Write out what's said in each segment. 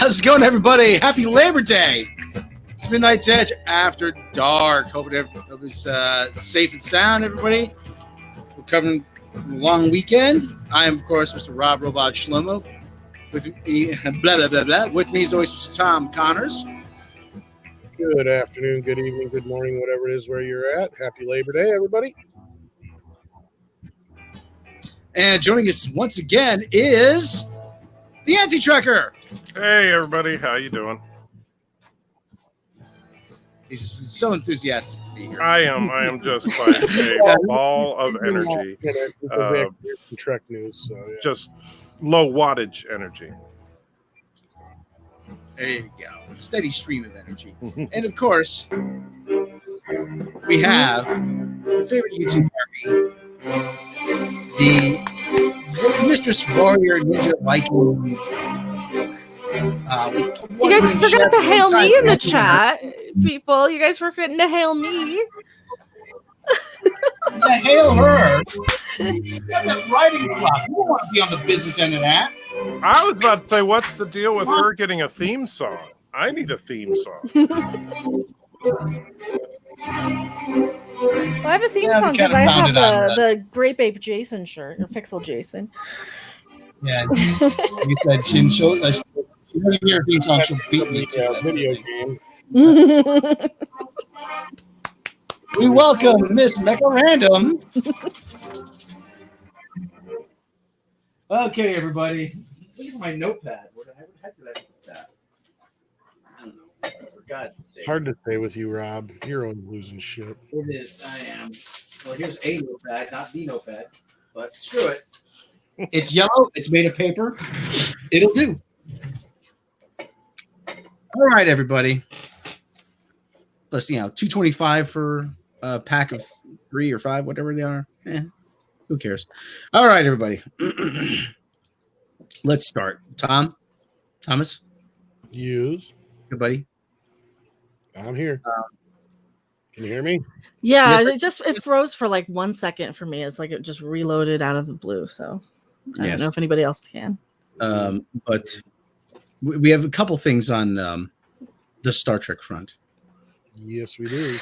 How's it going, everybody? Happy Labor Day. It's Midnight's Edge after dark. Hope it was safe and sound, everybody. We're covering a long weekend. I am, of course, Mr. Rob Robot Shlomo. With me, blah, blah, blah, blah. With me, as always, Mr. Tom Connors. Good afternoon, good evening, good morning, whatever it is where you're at. Happy Labor Day, everybody. And joining us once again is the Anti-Trekker. Hey, everybody. How you doing? He's so enthusiastic to be here. I am just like a ball of energy. Trek news, so, yeah. Just low wattage energy. There you go. Steady stream of energy. And of course, we have the favorite YouTube army, the Mistress Warrior Ninja Viking. You guys forgot to hail me in the chat, people. You guys forgetting to hail me. Yeah, hail her. She's got that writing block. You don't want to be on the business end of that. I was about to say, what's the deal with her getting a theme song? I need a theme song. Well, I have a theme song because I have the Grape Ape Jason shirt, or Pixel Jason. Yeah, you said she doesn't hear a theme song, she'll beat me to that video game. We welcome Miss Mecha Random. Okay, everybody. Look at my notepad. Where the heck did I put that? I don't know. I forgot. It's hard to say with you, Rob. You're always losing shit. It is. I am. Well, here's a notepad, not the notepad. But screw it. It's yellow. It's made of paper. It'll do. All right, everybody. Let's $2.25 for a pack of 3 or 5, whatever they are. Who cares? All right, everybody. Let's start. Thomas. Use. Good buddy. I'm here. Can you hear me? Yeah, it froze for like 1 second for me. It's like it just reloaded out of the blue. So I don't know if anybody else can. But we have a couple things on the Star Trek front. Yes, we do.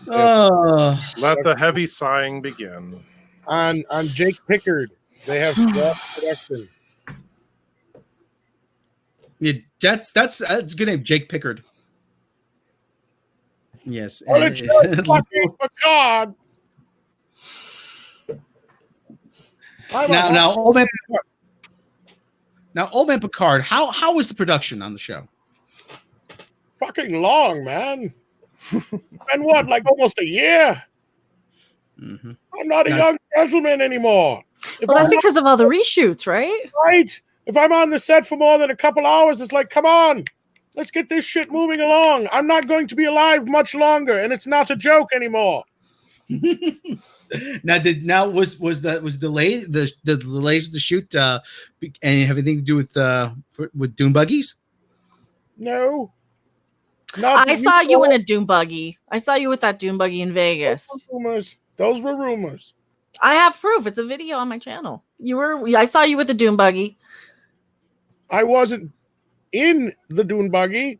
Let the heavy sighing begin. On Jake Picard, they have production. Yeah, that's a good name, Jake Picard. Yes. Well, it's fucking Picard. Now, old man Picard. Now, old man Picard. How was the production on the show? Fucking long, man. And what, like almost a year? Mm-hmm. I'm not a young gentleman anymore. Well, that's because of all the reshoots, right? Right. If I'm on the set for more than a couple hours, it's like, come on, let's get this shit moving along. I'm not going to be alive much longer, and it's not a joke anymore. Was the delays with the shoot and have anything to do with dune buggies? No. I saw you in a dune buggy. I saw you with that dune buggy in Vegas. Those were rumors. I have proof. It's a video on my channel. I saw you with the dune buggy. I wasn't in the dune buggy.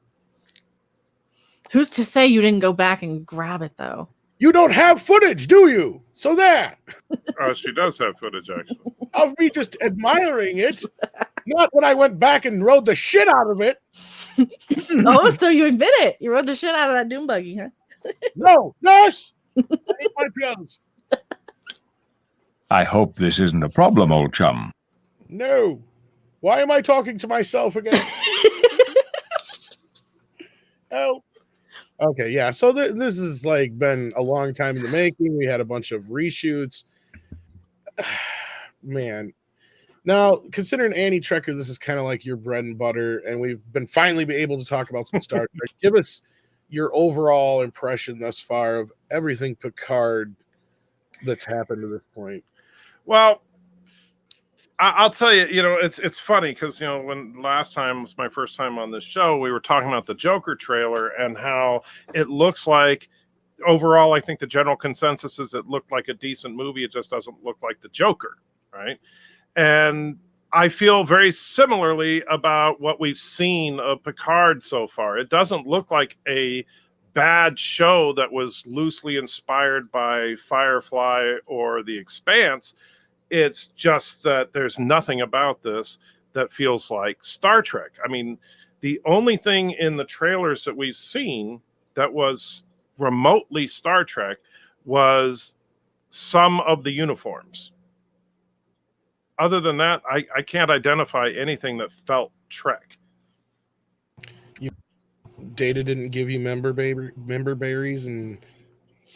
Who's to say you didn't go back and grab it, though? You don't have footage, do you? So there. She does have footage, actually. Of me just admiring it. Not when I went back and rode the shit out of it. Oh, so you admit it. You rode the shit out of that dune buggy, huh? No, nurse. I need my pills. I hope this isn't a problem, old chum. No. Why am I talking to myself again? Help. Okay, yeah. So this has like been a long time in the making. We had a bunch of reshoots. Man. Now, considering Anti-Trekker, this is kind of like your bread and butter, and we've been finally able to talk about some Star Trek. Give us your overall impression thus far of everything Picard that's happened to this point. Well, I'll tell you, it's funny because, when last time was my first time on this show, we were talking about the Joker trailer and how it looks like overall, I think the general consensus is it looked like a decent movie. It just doesn't look like the Joker. right? And I feel very similarly about what we've seen of Picard so far. It doesn't look like a bad show that was loosely inspired by Firefly or The Expanse. It's just that there's nothing about this that feels like Star Trek. I mean, the only thing in the trailers that we've seen that was remotely Star Trek was some of the uniforms. Other than that, I can't identify anything that felt Trek. Data didn't give you member berries and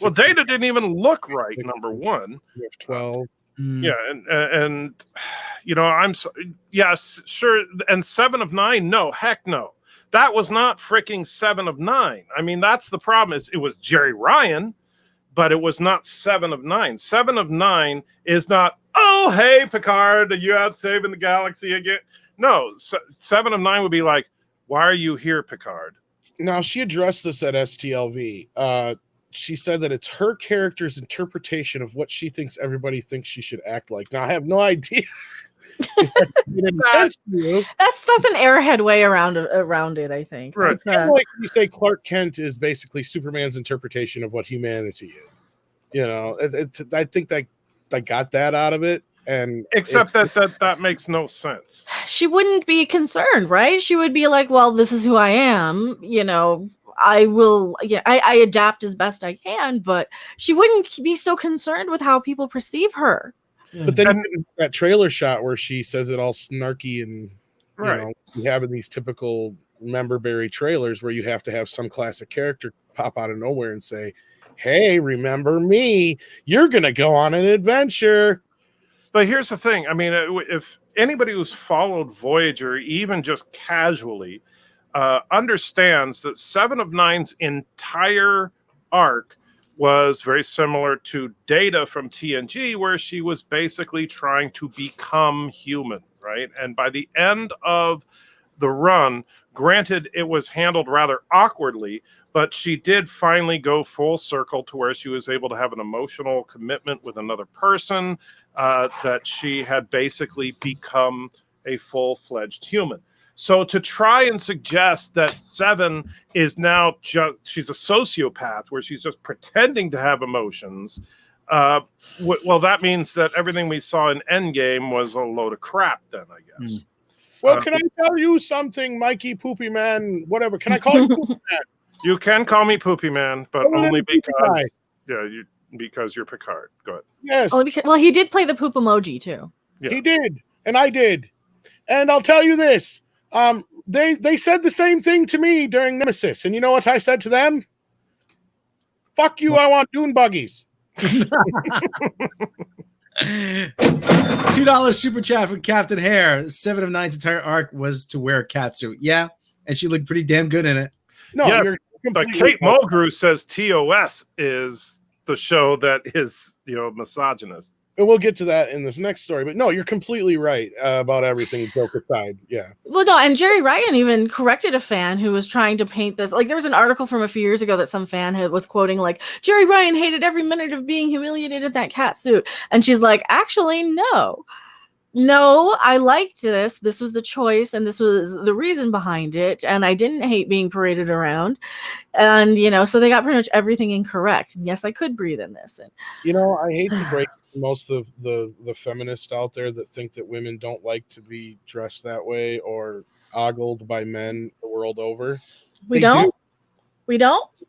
Well, Data didn't even look right. Number one, you have 12. yeah, and you know, yes, sure, and 7 of 9, no, heck no, that was not freaking 7 of 9. I mean, that's the problem. Is it was Jerry Ryan, but it was not 7 of 9. 7 of 9 is not, oh, hey, Picard, are you out saving the galaxy again? No, 7 of 9 would be like, why are you here, Picard? Now, she addressed this at STLV. She said that it's her character's interpretation of what she thinks everybody thinks she should act like. Now, I have no idea. That's an airhead way around it, I think. Right. It's kind of like you say Clark Kent is basically Superman's interpretation of what humanity is. You know, I think that I got that out of it. And except that makes no sense. She wouldn't be concerned, right? She would be like, well, this is who I am, you know, I will, yeah, I adapt as best I can, but she wouldn't be so concerned with how people perceive her. But then that trailer shot where she says it all snarky and right. You know, you have in these typical member berry trailers where you have to have some classic character pop out of nowhere and say, hey, remember me, you're gonna go on an adventure. But here's the thing. I mean, if anybody who's followed Voyager, even just casually, understands that 7 of 9's entire arc was very similar to Data from TNG, where she was basically trying to become human, right? And by the end of the run, granted, it was handled rather awkwardly, but she did finally go full circle to where she was able to have an emotional commitment with another person, that she had basically become a full-fledged human. So to try and suggest that 7 is now she's a sociopath where she's just pretending to have emotions, well, that means that everything we saw in Endgame was a load of crap then, I guess. Well, can I tell you something, Mikey Poopy Man, whatever? Can I call you Poopy Man? You can call me Poopy Man, but only because because you're Picard. Go ahead. Yes. Oh, well, he did play the poop emoji too. Yeah. He did, and I did. And I'll tell you this. They said the same thing to me during Nemesis. And you know what I said to them? Fuck you, I want dune buggies. $2 super chat from Captain Hare. 7 of 9's entire arc was to wear a catsuit. Yeah, and she looked pretty damn good in it. No, yeah, you're but Kate Mulgrew says TOS is the show that is, you know, misogynist. And we'll get to that in this next story. But no, you're completely right about everything, joke aside. Yeah. Well, no, and Jerry Ryan even corrected a fan who was trying to paint this. Like, there was an article from a few years ago that some fan was quoting, like, Jerry Ryan hated every minute of being humiliated in that cat suit. And she's like, actually, no, I liked this. This was the choice, and this was the reason behind it. And I didn't hate being paraded around. And, you know, so they got pretty much everything incorrect. And yes, I could breathe in this. And, you know, I hate to break most of the feminists out there that think that women don't like to be dressed that way or ogled by men the world over. We don't?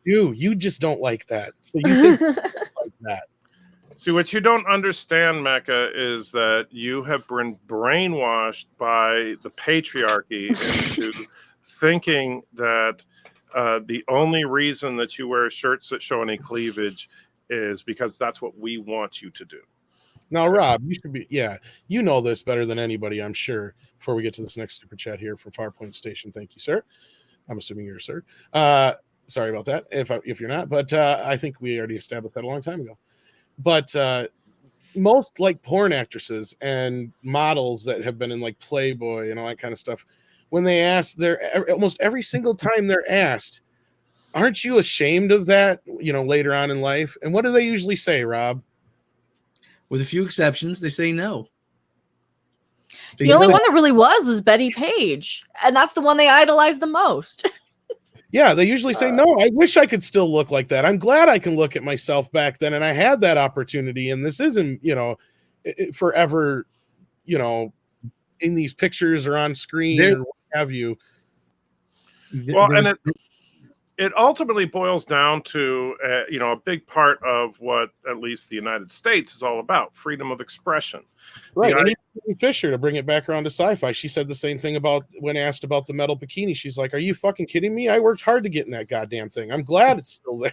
You just don't like that. So you think like that. See, what you don't understand, Mecca, is that you have been brainwashed by the patriarchy into thinking that the only reason that you wear shirts that show any cleavage is because that's what we want you to do. Now, Rob, you should be, you know this better than anybody, I'm sure. Before we get to this next super chat here from Farpoint Station, thank you, sir. I'm assuming you're a sir. Sorry about that if you're not, but I think we already established that a long time ago. But most like porn actresses and models that have been in like Playboy and all that kind of stuff, when they ask, almost every single time they're asked, aren't you ashamed of that, you know, later on in life? And what do they usually say, Rob? With a few exceptions, they say no. The only one that really was Betty Page, and that's the one they idolized the most. Yeah, they usually say, no, I wish I could still look like that. I'm glad I can look at myself back then, and I had that opportunity, and this isn't, forever, in these pictures or on screen or what have you. Well, and it ultimately boils down to, a big part of what at least the United States is all about, freedom of expression. Right. And even Fisher, to bring it back around to sci-fi, she said the same thing about when asked about the metal bikini. She's like, are you fucking kidding me? I worked hard to get in that goddamn thing. I'm glad it's still there.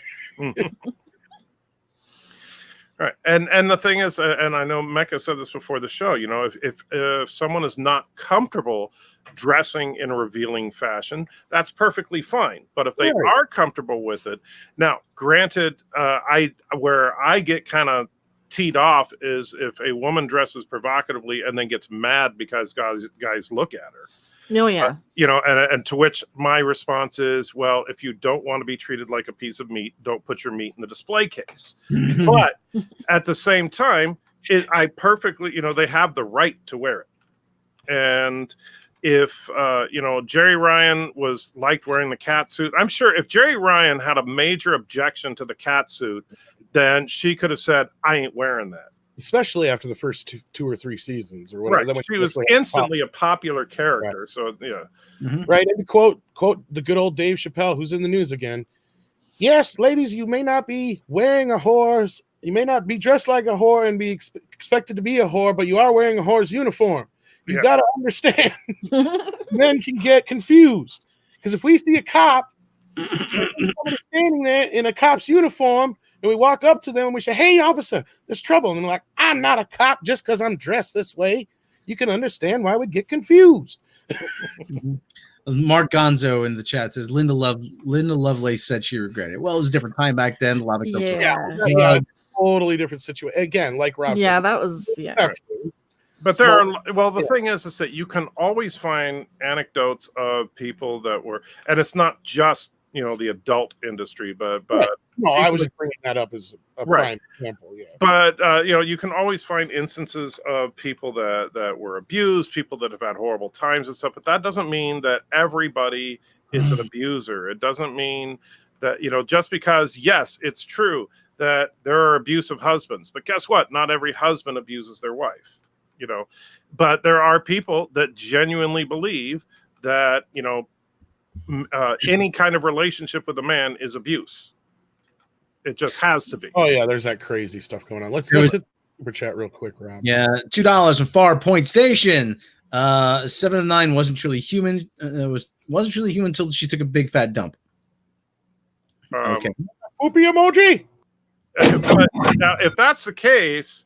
Right. And the thing is, and I know Mecca said this before the show, if someone is not comfortable dressing in a revealing fashion, that's perfectly fine. But if they are comfortable with it, now, granted, where I get kind of teed off is if a woman dresses provocatively and then gets mad because guys look at her. Oh, yeah. And to which my response is, well, if you don't want to be treated like a piece of meat, don't put your meat in the display case. But at the same time, I perfectly, they have the right to wear it. And if, Jerry Ryan liked wearing the cat suit, I'm sure if Jerry Ryan had a major objection to the cat suit, then she could have said, I ain't wearing that. Especially after the first two or three seasons or whatever. Right. She was instantly a popular character. Right. So, yeah. Mm-hmm. Right. And to quote the good old Dave Chappelle, who's in the news again. Yes, ladies, you may not be wearing a whore's. You may not be dressed like a whore and be expected to be a whore, but you are wearing a whore's uniform. You got to understand. Men can get confused. Because if we see a cop standing there in a cop's uniform, and we walk up to them and we say, hey, officer, there's trouble. And they're like, I'm not a cop just because I'm dressed this way. You can understand why we'd get confused. Mark Gonzo in the chat says Linda Lovelace said she regretted it. Well, it was a different time back then. A lot of yeah, totally different situation. Again, like Rob said. Yeah, that was But the thing is that you can always find anecdotes of people that were, and it's not just the adult industry, but no, I was just bringing that up as a prime example. Yeah, but you can always find instances of people that were abused, people that have had horrible times and stuff. But that doesn't mean that everybody is an abuser. It doesn't mean that just because it's true that there are abusive husbands, but guess what? Not every husband abuses their wife. But there are people that genuinely believe that any kind of relationship with a man is abuse. It just has to be. Oh yeah, there's that crazy stuff going on. Let's hit super chat real quick, Rob. Yeah, $2 from Far Point Station. 7 of 9 wasn't truly human. Wasn't truly human until she took a big fat dump. Okay. Poopy emoji. But now, if that's the case,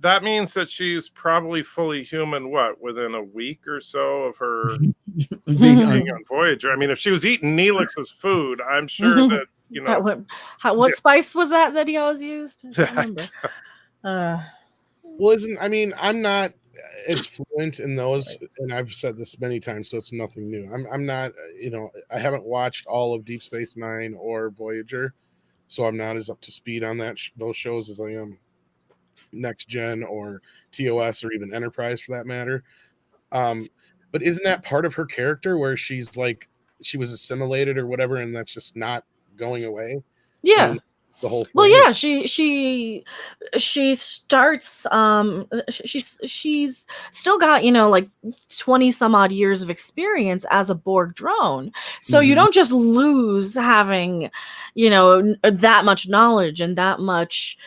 that means that she's probably fully human, within a week or so of her being on Voyager. I mean, if she was eating Neelix's food, I'm sure that, what spice was that he always used? I can't remember. Well, I'm not as fluent in those, and I've said this many times, so it's nothing new. I'm not, I haven't watched all of Deep Space Nine or Voyager, so I'm not as up to speed on those shows as I am Next Gen or TOS or even Enterprise for that matter. But isn't that part of her character where she's like she was assimilated or whatever, and that's just not going away? Yeah. The whole thing. Well, yeah, she starts she's still got like 20 some odd years of experience as a Borg drone, so you don't just lose having that much knowledge and that much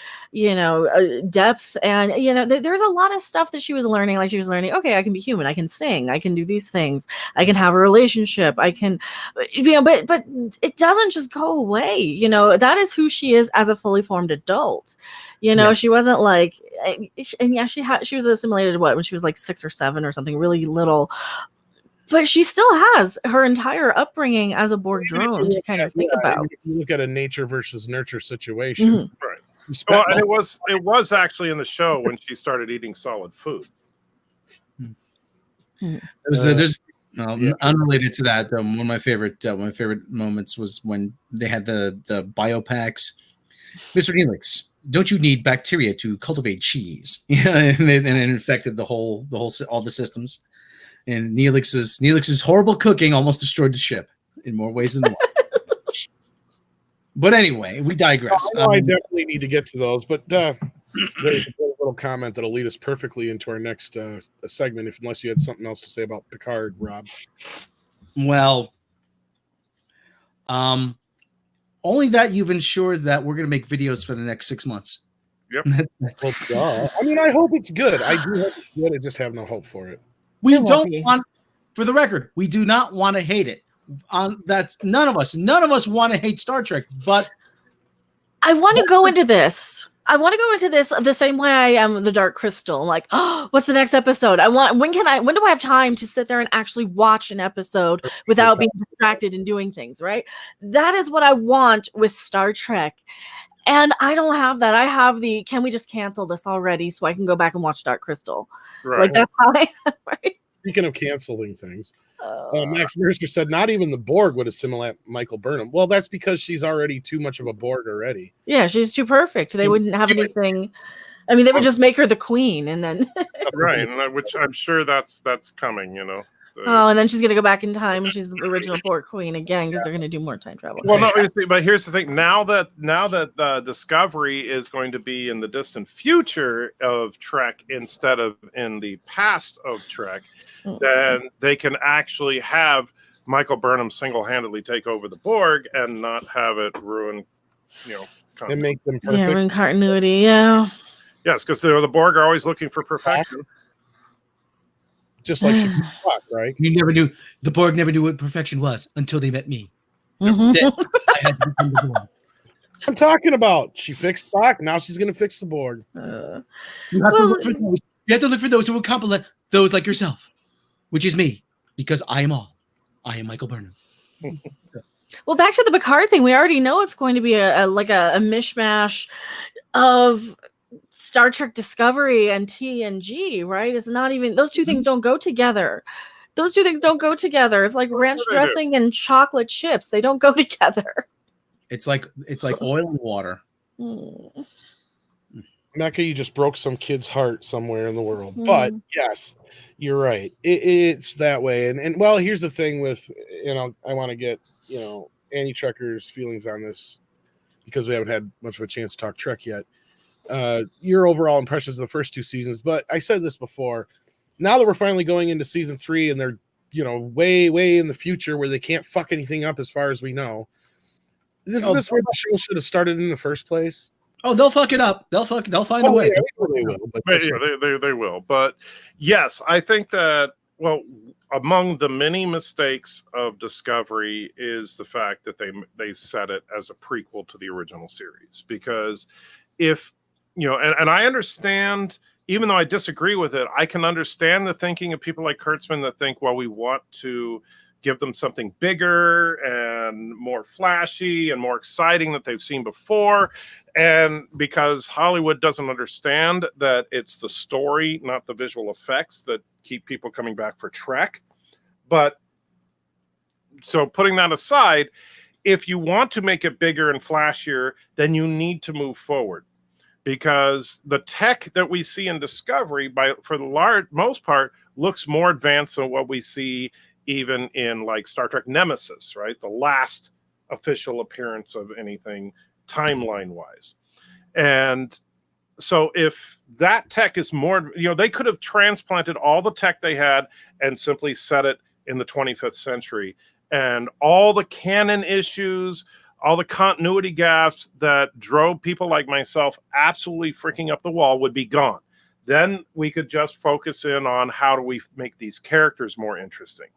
depth, and there's a lot of stuff that she was learning. Like she was learning, okay, I can be human, I can sing, I can do these things, I can have a relationship, I can but it doesn't just go away. That is who she is as a fully formed adult. She wasn't like, and yeah, she was assimilated when she was like 6 or 7 or something, really little. But she still has her entire upbringing as a Borg drone to kind of think about. If you look at a nature versus nurture situation, right? Well, and it was actually in the show when she started eating solid food. There's unrelated to that. One of my favorite moments was when they had the biopacks. Mr. Neelix, don't you need bacteria to cultivate cheese? Yeah, and it infected all the systems. And Neelix's horrible cooking almost destroyed the ship in more ways than one. But anyway, we digress. I definitely need to get to those, but there's a little comment that'll lead us perfectly into our next segment, unless you had something else to say about Picard, Rob. Well, only that you've ensured that we're going to make videos for the next 6 months. Yep. Well, I mean, I hope it's good. I do hope it's good. I just have no hope for it. We don't want, for the record, we do not want to hate it. That's none of us want to hate Star Trek, but I want to go into this. I want to go into this the same way I am the Dark Crystal. I'm like, oh, what's the next episode? When do I have time to sit there and actually watch an episode without being distracted and doing things, right? That is what I want with Star Trek. And I don't have that. I have can we just cancel this already so I can go back and watch Dark Crystal? Right. Like that's how I am, right? Speaking of canceling things, Max Mercer said not even the Borg would assimilate Michael Burnham. Well, that's because she's already too much of a Borg already. Yeah, she's too perfect. They wouldn't have anything. I mean, they would just make her the queen, and then Right, and which I'm sure that's coming. and then she's gonna go back in time, and she's the original Borg queen again because they're gonna do more time travel. Well, no, but here's the thing. Now that Discovery is going to be in the distant future of Trek instead of in the past of Trek, then they can actually have Michael Burnham single-handedly take over the Borg and not have it ruin, and make them perfect. Yeah, ruin continuity. Yeah. Yes, because the Borg are always looking for perfection. Just like she thought, right? The Borg never knew what perfection was until they met me. Mm-hmm. Then I had to become the Borg. I'm talking about. She fixed Spock. Now she's going to fix the Borg. You have to look for those who will compliment those like yourself, which is me, because I am all. I am Michael Burnham. Well, back to the Picard thing. We already know it's going to be a mishmash of Star Trek Discovery and TNG, right? It's not even, those two things don't go together. It's like ranch dressing and chocolate chips. They don't go together. It's like oil and water. Mecca, you just broke some kid's heart somewhere in the world. But yes, you're right. It's that way. And well, here's the thing with, I want to get, Annie Trekker's feelings on this because we haven't had much of a chance to talk Trek yet. Your overall impressions of the first 2 seasons, but I said this before. Now that we're finally going into season 3 and they're, way in the future where they can't fuck anything up as far as we know. Isn't this where the show should have started in the first place? Oh, they'll fuck it up. They'll find a way. Yeah, they will. But they will. But yes, I think that, among the many mistakes of Discovery is the fact that they set it as a prequel to the original series. Because if, and I understand, even though I disagree with it, I can understand the thinking of people like Kurtzman that think, well, we want to give them something bigger and more flashy and more exciting that they've seen before. And because Hollywood doesn't understand that it's the story, not the visual effects, that keep people coming back for Trek. But so putting that aside, if you want to make it bigger and flashier, then you need to move forward. Because the tech that we see in Discovery, for the most part, looks more advanced than what we see even in like Star Trek Nemesis, right? The last official appearance of anything timeline-wise. And so if that tech is more, they could have transplanted all the tech they had and simply set it in the 25th century. And all the canon issues, all the continuity gaffes that drove people like myself absolutely freaking up the wall would be gone. Then we could just focus in on how do we make these characters more interesting.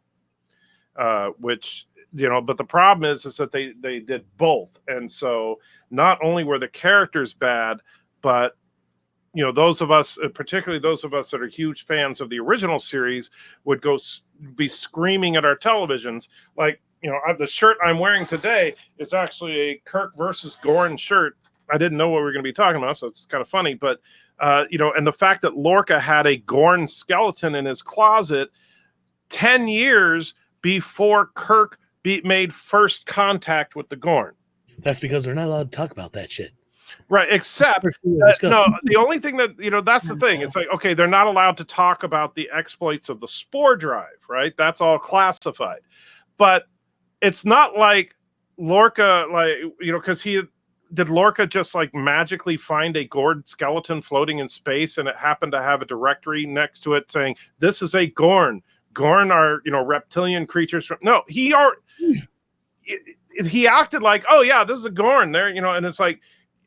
But the problem is that they did both. And so not only were the characters bad, but, those of us, particularly those of us that are huge fans of the original series, would be screaming at our televisions. Like, the shirt I'm wearing today is actually a Kirk versus Gorn shirt. I didn't know what we were going to be talking about, so it's kind of funny. But, and the fact that Lorca had a Gorn skeleton in his closet 10 years before Kirk made first contact with the Gorn. That's because we're not allowed to talk about that shit. Right, except Let's go. no, the only thing that that's the thing. It's like, okay, they're not allowed to talk about the exploits of the spore drive, right? That's all classified. But it's not like Lorca, because did Lorca just like magically find a Gorn skeleton floating in space, and it happened to have a directory next to it saying this is a Gorn. Gorn are reptilian creatures. No, he acted like, oh yeah, this is a Gorn there, and it's like,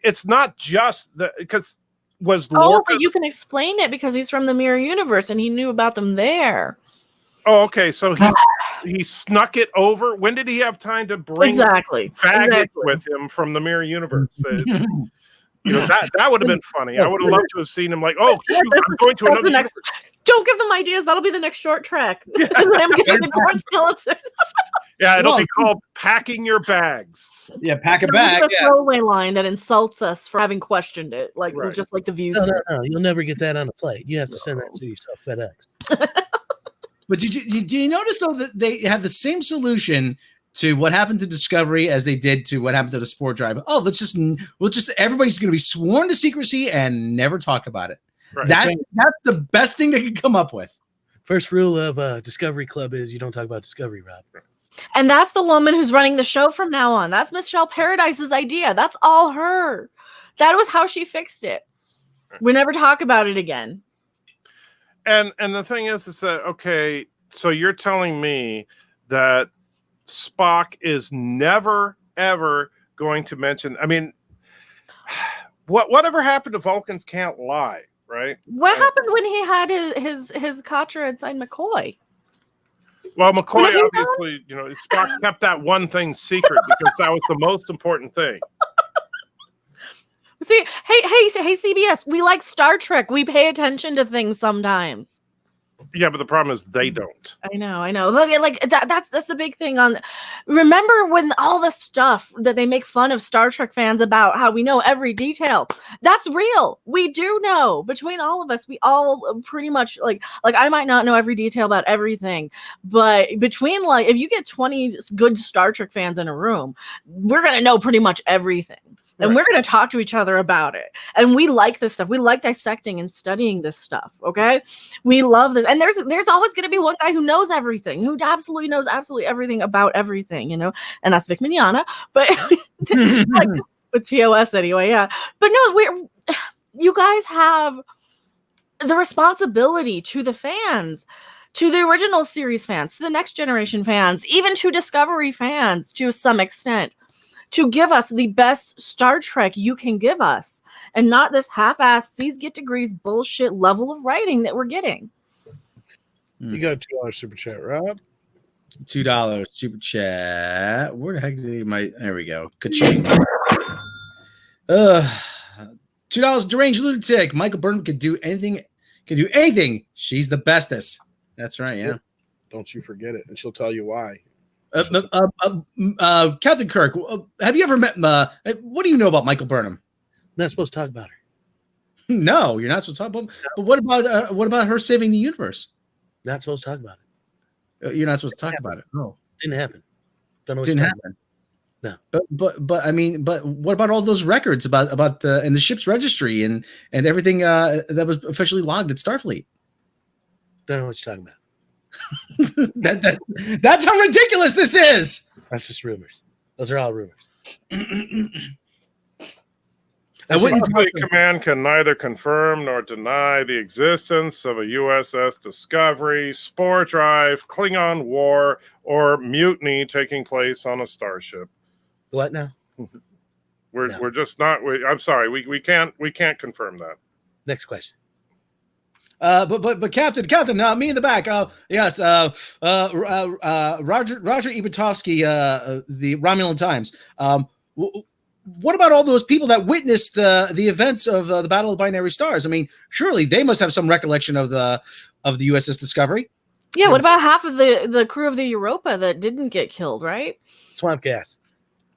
it's not just because was Lorca. But you can explain it because he's from the mirror universe and he knew about them there. Oh, okay. So he snuck it over. When did he have time to bring baggage with him from the mirror universe? That would have been funny. I would have loved to have seen him like, oh shoot, I'm going to another. Don't give them ideas. That'll be the next short trek. I'm getting the Gorn skeleton. Yeah, it'll be called packing your bags. Yeah, pack a bag. A throwaway line that insults us for having questioned it, just like the views. No, you'll never get that on a plate. You have to send that to yourself, FedEx. But did you notice though that they had the same solution to what happened to Discovery as they did to what happened to the Spore Drive? Oh, everybody's going to be sworn to secrecy and never talk about it. Right. That's the best thing they could come up with. First rule of Discovery Club is you don't talk about Discovery, Rob. And that's the woman who's running the show from now on. That's Michelle Paradise's idea. That's all her. That was how she fixed it. We never talk about it again. And the thing is that, okay, so you're telling me that Spock is never, ever going to mention, I mean, whatever happened to Vulcans can't lie, right? What happened when he had his Katra inside McCoy? Well, McCoy obviously, Spock kept that one thing secret because that was the most important thing. See, hey, CBS, we like Star Trek. We pay attention to things sometimes. Yeah, but the problem is they don't. I know. Like that's the big thing on. Remember when all the stuff that they make fun of Star Trek fans about how we know every detail? That's real. We do know. Between all of us, we all pretty much like I might not know every detail about everything, but between if you get 20 good Star Trek fans in a room, we're gonna know pretty much everything. And we're going to talk to each other about it. And we like this stuff. We like dissecting and studying this stuff. Okay. We love this. And there's always going to be one guy who knows everything, who absolutely knows absolutely everything about everything, and that's Vic Mignogna, but with TOS anyway. Yeah. But no, you guys have the responsibility to the fans, to the original series fans, to the Next Generation fans, even to Discovery fans to some extent, to give us the best Star Trek you can give us, and not this half-assed C's get degrees bullshit level of writing that we're getting. You got a $2 super chat, Rob. $2 super chat. Where the heck did there we go. Ka-ching. $2 deranged lunatic. Michael Burnham can do anything. She's the bestest. That's right. Yeah. Don't you forget it, and she'll tell you why. Captain Kirk, have you ever met? What do you know about Michael Burnham? Not supposed to talk about her. No, you're not supposed to talk about. But what about her saving the universe? Not supposed to talk about it. You're not supposed to talk about it. No, didn't happen. Don't know. Didn't happen. No. But I mean, what about all those records about in the ship's registry and everything that was officially logged at Starfleet? Don't know what you're talking about. That's how ridiculous this is. That's just rumors. Those are all rumors. Starfleet Command can neither confirm nor deny the existence of a USS Discovery, Spore Drive, Klingon War, or mutiny taking place on a starship. What now? We're just not. I'm sorry. We can't confirm that. Next question. But Captain, me in the back. Yes. Roger Ibatovsky, the Romulan Times. What about all those people that witnessed the events of the Battle of the Binary Stars? I mean, surely they must have some recollection of the USS Discovery. Yeah. What about half of the crew of the Europa that didn't get killed? Right. Swamp gas.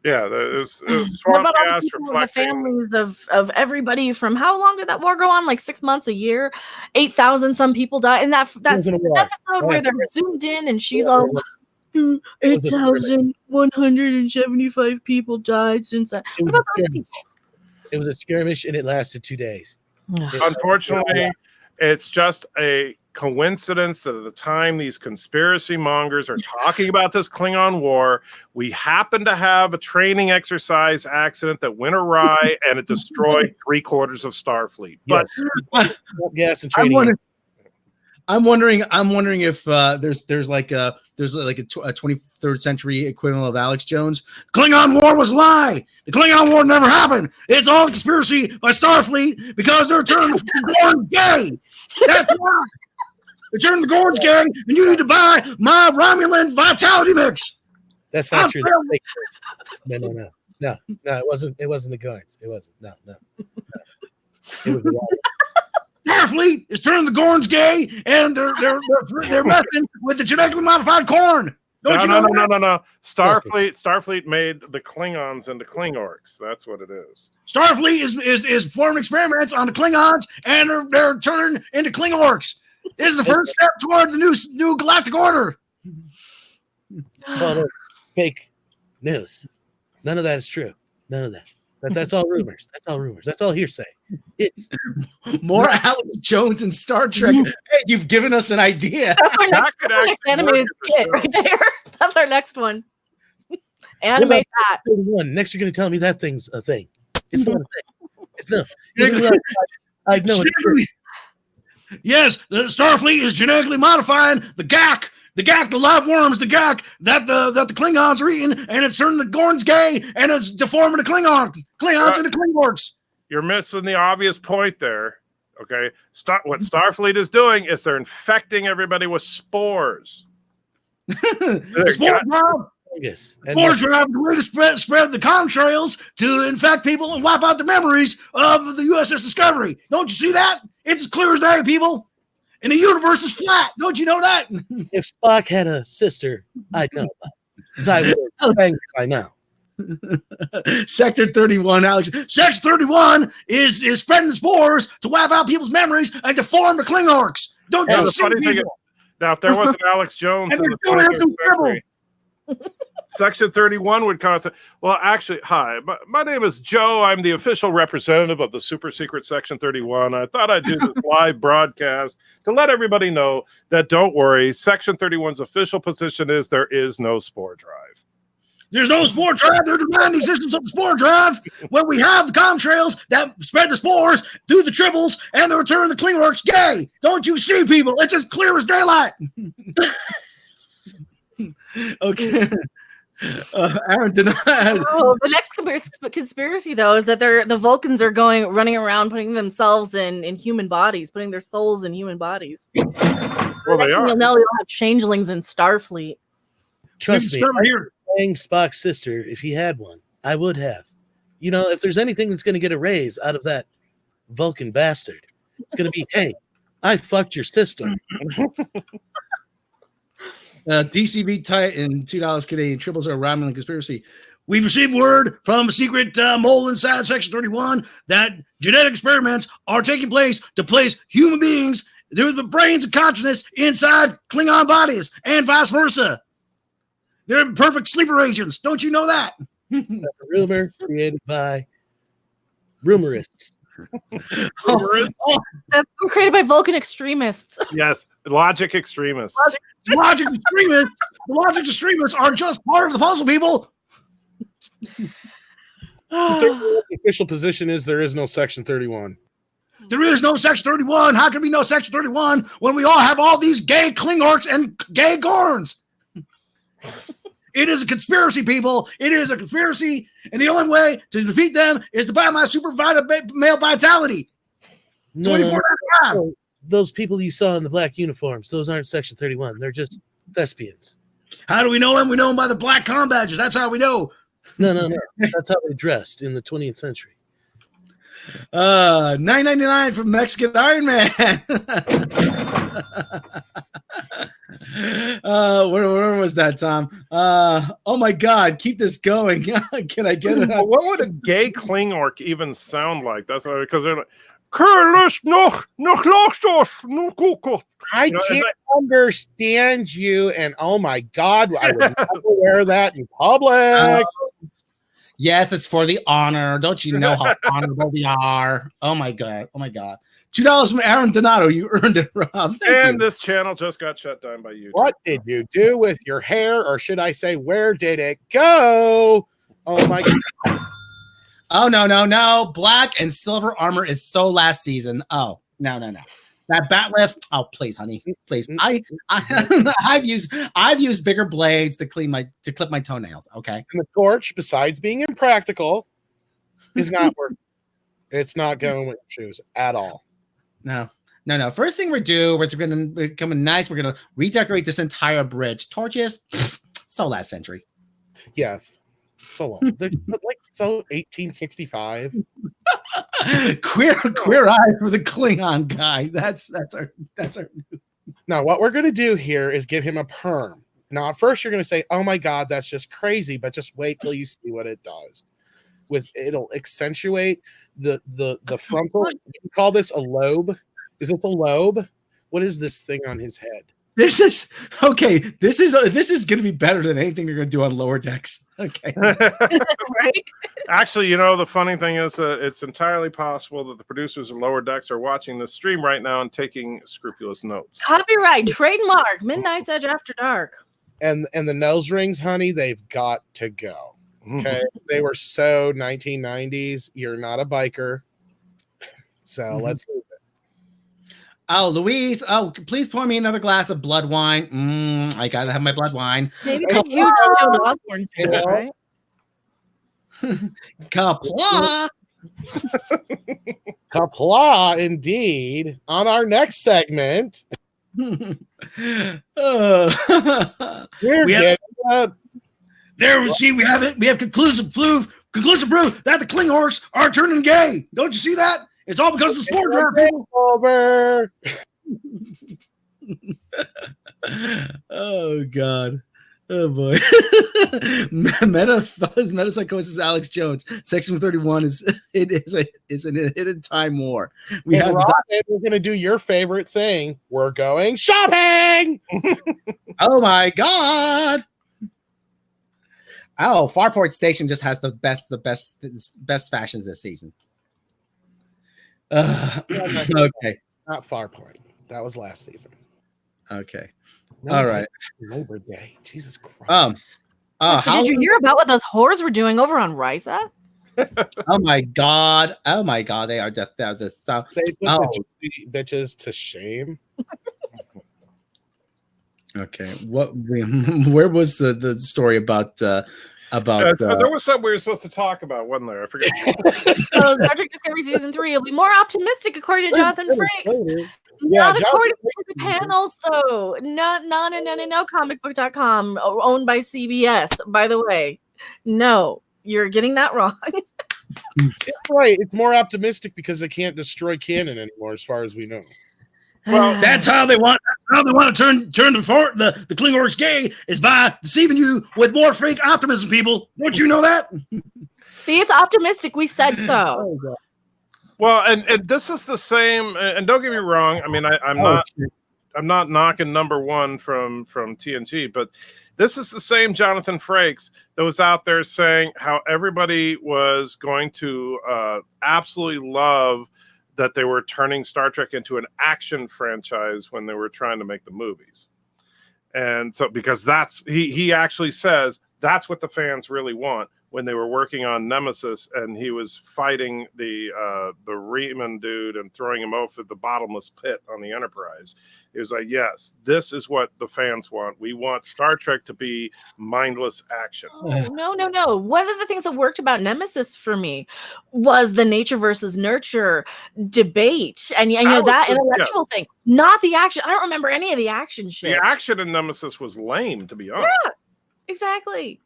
Yeah, there's swamp gas reflecting. The families of everybody from how long did that war go on? Like 6 months, a year, 8,000 some people died. And that's episode where they're zoomed in and she's all 8,175 people died since that. What about those people? It was a skirmish, and it lasted 2 days. Unfortunately, it's just a coincidence that at the time these conspiracy mongers are talking about this Klingon war, we happen to have a training exercise accident that went awry and it destroyed 3/4 of Starfleet. But Yes. Gas and training. I'm wondering if there's like a 23rd century equivalent of Alex Jones. Klingon War was a lie. The Klingon War never happened. It's all a conspiracy by Starfleet because they're turning the Gorns gay. That's why. They're turning the Gorns gay, and you need to buy my Romulan Vitality Mix. That's not true. No. It wasn't the Gorns. It wasn't. No. It was the water. Starfleet is turning the Gorns gay, and they're messing with the genetically modified corn. No. Starfleet made the Klingons into Klingorks. That's what it is. Starfleet is performing experiments on the Klingons, and they're turning into Klingorks. This is the first step toward the new galactic order. Total fake news. None of that is true. None of that. That's all rumors. That's all rumors. That's all hearsay. It's more Alex Jones and Star Trek. Hey, you've given us an idea. That's our next animated skit right there. That's our next one. Animate that. Next, you're going to tell me that thing's a thing. It's not a thing. It's not. I know. Yes, the Starfleet is genetically modifying the GAC, the live worms, the GAC that the Klingons are eating, and it's turning the Gorns gay, and it's deforming the Klingons into Klingorks. You're missing the obvious point there. Okay, what Starfleet is doing is they're infecting everybody with spores. Spore drive is a way to spread the contrails to infect people and wipe out the memories of the USS Discovery. Don't you see that? It's as clear as day, people. And the universe is flat. Don't you know that? If Spock had a sister, I'd know about it. Because I would bang by now. Sector 31, Alex. Sector 31 is spreading the spores to wipe out people's memories and to form the Klingorks. Don't you see people? Now, if there was an Alex Jones in the 20th century, Section 31 would kind of say, well, actually, hi, my name is Joe. I'm the official representative of the super secret Section 31. I thought I'd do this live broadcast to let everybody know that, don't worry, Section 31's official position is there is no spore drive. There's no spore drive. They're denying the existence of the spore drive. When we have the contrails that spread the spores through the tribbles and they return the Klingorks gay. Don't you see, people? It's as clear as daylight. Okay. Aaron denied. Oh, the next conspiracy, though, is that the Vulcans are running around putting themselves in human bodies, putting their souls in human bodies. Well, they are. Now we'll have changelings in Starfleet. Trust me, playing Spock's sister, if he had one, I would have. You know, if there's anything that's going to get a raise out of that Vulcan bastard, it's going to be, hey, I fucked your sister. DCB Titan, $2 Canadian, triples are rhyming the conspiracy. We've received word from a secret mole inside Section 31 that genetic experiments are taking place to place human beings, their brains and consciousness inside Klingon bodies and vice versa. They're perfect sleeper agents. Don't you know that? That's a rumor created by rumorists. That's created by Vulcan extremists. Yes, logic extremists. Logic extremists. The logic extremists are just part of the puzzle, people. The official position is there is no Section 31. There is no Section 31. How can we know Section 31 when we all have all these gay Klingorks and gay Gorns? It is a conspiracy, people. It is a conspiracy, and the only way to defeat them is to buy my super male vitality. 24.5. No. Those people you saw in the black uniforms, those aren't Section 31. They're just thespians. How do we know them? We know them by the black comm badges. That's how we know. No. That's how they dressed in the 20th century. $9.99 from Mexican Iron Man. Where was that, Tom? Oh my God, keep this going. Can I get it? What would a gay Klingork even sound like? That's why, because they're like, I can't understand you, and oh my God, I would never wear that in public. Yes, it's for the honor. Don't you know how honorable we are? Oh my god. $2 from Aaron Donato. You earned it, Rob. Thank you. This channel just got shut down by YouTube. What did you do with your hair, or should I say, where did it go? Oh my god. Oh no. Black and silver armor is so last season. Oh, no. That bat lift. Oh, please, honey. Please. I've used bigger blades to clip my toenails. Okay. And the torch, besides being impractical, is not working. It's not going with your shoes at all. No. First thing we're gonna come nice. We're gonna redecorate this entire bridge. Torches, so last century. Yes. So long. They're like so 1865. queer eye for the Klingon guy. That's our. Now, what we're gonna do here is give him a perm. Now, at first you're gonna say, "Oh my god, that's just crazy," but just wait till you see what it does. It'll accentuate the frontal. You call this a lobe? Is this a lobe? What is this thing on his head? This is okay. This is going to be better than anything you're going to do on Lower Decks. Okay, Right? Actually, the funny thing is it's entirely possible that the producers of Lower Decks are watching this stream right now and taking scrupulous notes. Copyright, trademark, Midnight's Edge After Dark. And the nose rings, honey, they've got to go. Okay, they were so 1990s. You're not a biker, so let's move it. Oh, Louise. Oh, please pour me another glass of blood wine. I gotta have my blood wine. Maybe the huge Joan Osborne fans, right? Kapla. Kapla, indeed. On our next segment, We have conclusive proof that the Klingorks are turning gay. Don't you see that? It's all because of the spore drop. Over. Oh God. Oh boy. Metapsychosis Alex Jones. Section 31 is an hidden time war. We're gonna do your favorite thing. We're going shopping. Oh my God. Oh, Farport Station just has the best fashions this season. Okay. Not Farpoint. That was last season. Okay. No, all right. Labor Day. Jesus Christ. Did you hear about what those whores were doing over on Risa? Oh my God. They are just They put the bitches to shame. Okay. Where was the story about there was something we were supposed to talk about, wasn't there? I forget. So Star Trek Discovery Season 3 will be more optimistic according to Jonathan Frakes. Yeah, Not according to the panels, though. No, comicbook.com, owned by CBS, by the way. No, you're getting that wrong. It's right. It's more optimistic because they can't destroy canon anymore, as far as we know. Well, that's how they want to turn the Klingorks gay, is by deceiving you with more fake optimism, people. Don't you know that? See, it's optimistic. We said so. Well, and this is the same. And don't get me wrong. I mean, I'm not knocking number one from TNG, but this is the same Jonathan Frakes that was out there saying how everybody was going to absolutely love that they were turning Star Trek into an action franchise when they were trying to make the movies. And so, because he actually says that's what the fans really want. When they were working on Nemesis and he was fighting the Riemann dude and throwing him off of the bottomless pit on the Enterprise, it was like, yes, this is what the fans want. We want Star Trek to be mindless action. Oh, no. One of the things that worked about Nemesis for me was the nature versus nurture debate, and that intellectual thing, not the action. I don't remember any of the action shit. The action in Nemesis was lame, to be honest. Yeah, exactly.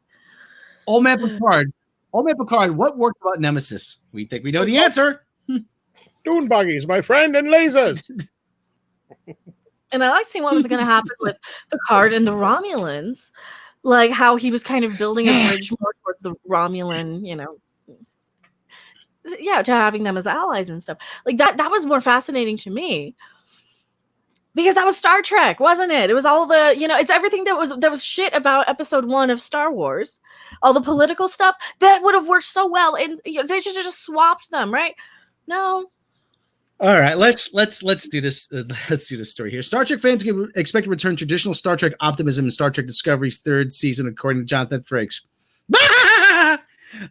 Old Man Picard, what worked about Nemesis? We think we know the answer. Dune buggies, my friend, and lasers. And I like seeing what was going to happen with Picard and the Romulans, like how he was kind of building a bridge more towards the Romulan, to having them as allies and stuff. Like that was more fascinating to me. Because that was Star Trek, wasn't it? It was all the, it's everything that was shit about episode 1 of Star Wars. All the political stuff that would have worked so well, and they should have just swapped them, right? No. All right, let's do this. Let's do this story here. Star Trek fans can expect to return traditional Star Trek optimism in Star Trek Discovery's 3rd season, according to Jonathan Frakes.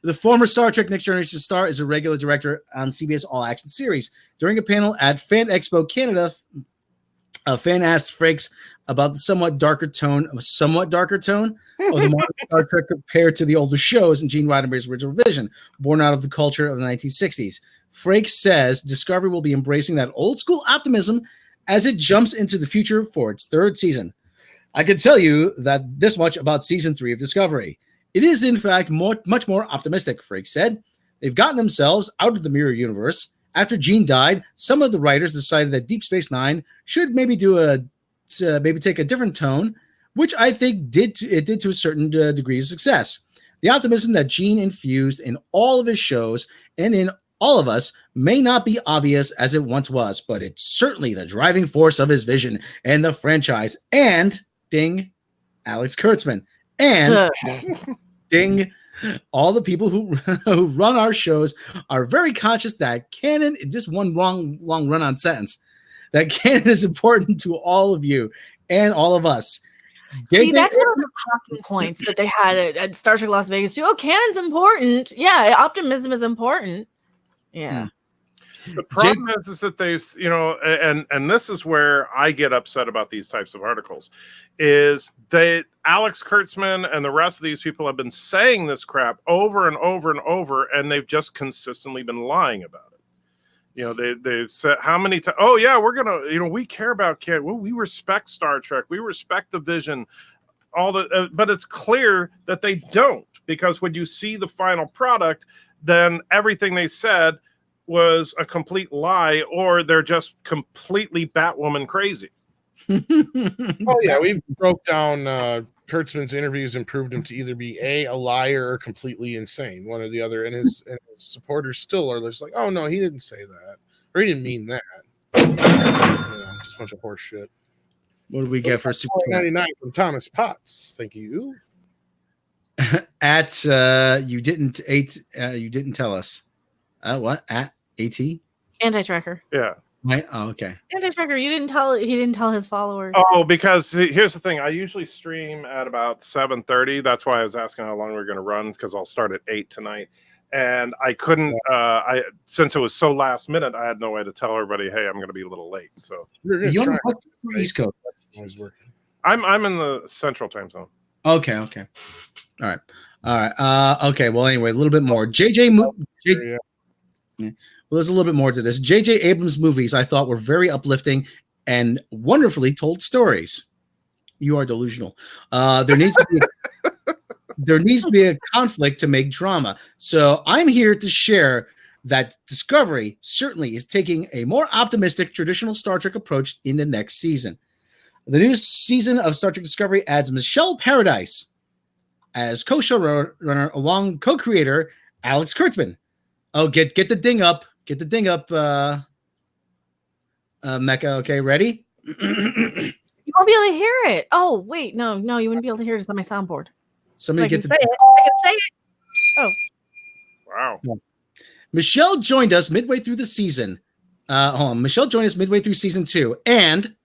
The former Star Trek Next Generation star is a regular director on CBS All Action series. During a panel at Fan Expo Canada, a fan asked Frakes about the somewhat darker tone of the modern Star Trek compared to the older shows in Gene Roddenberry's original vision, born out of the culture of the 1960s. Frakes says Discovery will be embracing that old school optimism as it jumps into the future for its 3rd season. I can tell you that this much about season 3 of Discovery. It is, in fact, much more optimistic, Frakes said. They've gotten themselves out of the mirror universe. After Gene died, some of the writers decided that Deep Space Nine should maybe take a different tone, which I think did to a certain degree of success. The optimism that Gene infused in all of his shows and in all of us may not be obvious as it once was, but it's certainly the driving force of his vision and the franchise. And ding, Alex Kurtzman. And ding, all the people who run our shows are very conscious that canon, just one long run-on sentence, that canon is important to all of you and all of us. See, that's one of the talking points that they had at Star Trek Las Vegas too. Oh, canon's important. Yeah, optimism is important. Yeah. The problem is that they've, and this is where I get upset about these types of articles, is that Alex Kurtzman and the rest of these people have been saying this crap over and over and over, and they've just consistently been lying about it. They've said how many times, oh yeah, we're gonna, we care about canon. Well, we respect Star Trek, we respect the vision, but it's clear that they don't, because when you see the final product, then everything they said was a complete lie, or they're just completely Batwoman crazy. Oh yeah, we broke down Kurtzman's interviews and proved him to either be a liar or completely insane, one or the other. And his supporters still are just like, oh no, he didn't say that, or he didn't mean that. Just a bunch of horse shit. What do we get for Super 99 from Thomas Potts? Thank you. At you didn't tell us. What at AT? Anti-tracker. Yeah. Right. Oh, okay. Anti-tracker. He didn't tell his followers. Oh, because here's the thing. I usually stream at about 7:30. That's why I was asking how long we're going to run, because I'll start at 8 tonight. And I couldn't. Since it was so last minute, I had no way to tell everybody, hey, I'm going to be a little late. So you're on the East Coast. I'm in the Central Time Zone. Okay. All right. Okay. Well, anyway, a little bit more. Well, there's a little bit more to this. J.J. Abrams' movies, I thought, were very uplifting and wonderfully told stories. You are delusional. There needs to be a conflict to make drama. So I'm here to share that Discovery certainly is taking a more optimistic traditional Star Trek approach in the next season. The new season of Star Trek Discovery adds Michelle Paradise as co-showrunner along co-creator Alex Kurtzman. Oh, get the ding up. Get the ding up, Mecca. Okay, ready? You won't be able to hear it. Oh, wait. No, you wouldn't be able to hear it. It's on my soundboard. Somebody I can say it. Oh. Wow. Yeah. Michelle joined us midway through the season. Michelle joined us midway through season 2 and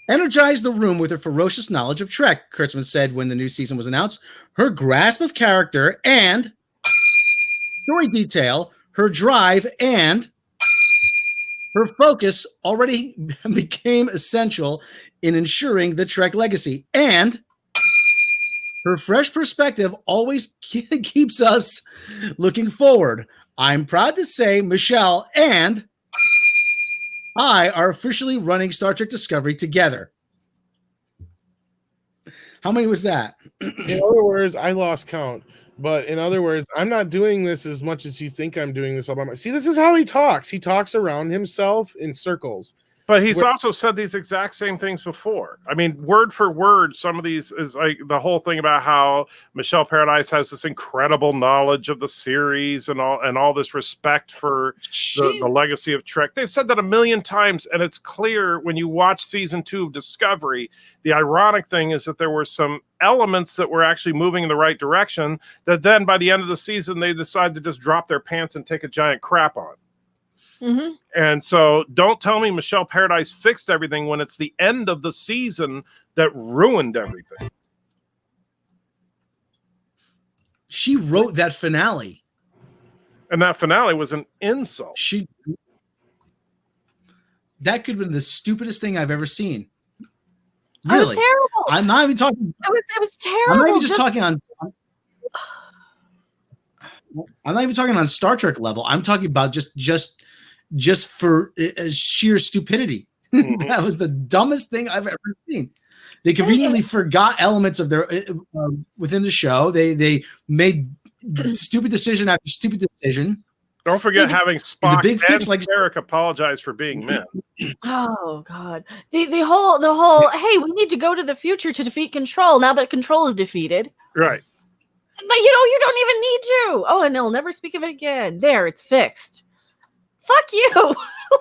energized the room with her ferocious knowledge of Trek, Kurtzman said when the new season was announced. Her grasp of character and story detail, her drive, and her focus already became essential in ensuring the Trek legacy. And her fresh perspective always keeps us looking forward. I'm proud to say Michelle and I are officially running Star Trek Discovery together. How many was that? In other words, I lost count. But in other words, I'm not doing this as much as you think I'm doing this all by myself. See, this is how he talks. He talks around himself in circles. But he's also said these exact same things before. I mean, word for word, some of these is like the whole thing about how Michelle Paradise has this incredible knowledge of the series and all this respect for the legacy of Trek. They've said that a million times, and it's clear when you watch season 2 of Discovery. The ironic thing is that there were some elements that were actually moving in the right direction that then by the end of the season, they decide to just drop their pants and take a giant crap on. Mm-hmm. And so don't tell me Michelle Paradise fixed everything when it's the end of the season that ruined everything. She wrote that finale. And that finale was an insult. That could have been the stupidest thing I've ever seen. It was Really. terrible. I'm not even talking. It was terrible. I'm not even just talking on. I'm not even talking on Star Trek level. I'm talking about just for sheer stupidity. Mhm. That was the dumbest thing I've ever seen. They conveniently forgot elements of their within the show. They made stupid decision after stupid decision. Don't forget having Spock big fix, and like- Sarek apologize for being men. Oh God. The whole hey, we need to go to the future to defeat Control now that Control is defeated. Right. But you don't even need to. Oh, and they'll never speak of it again. There, it's fixed. Fuck you.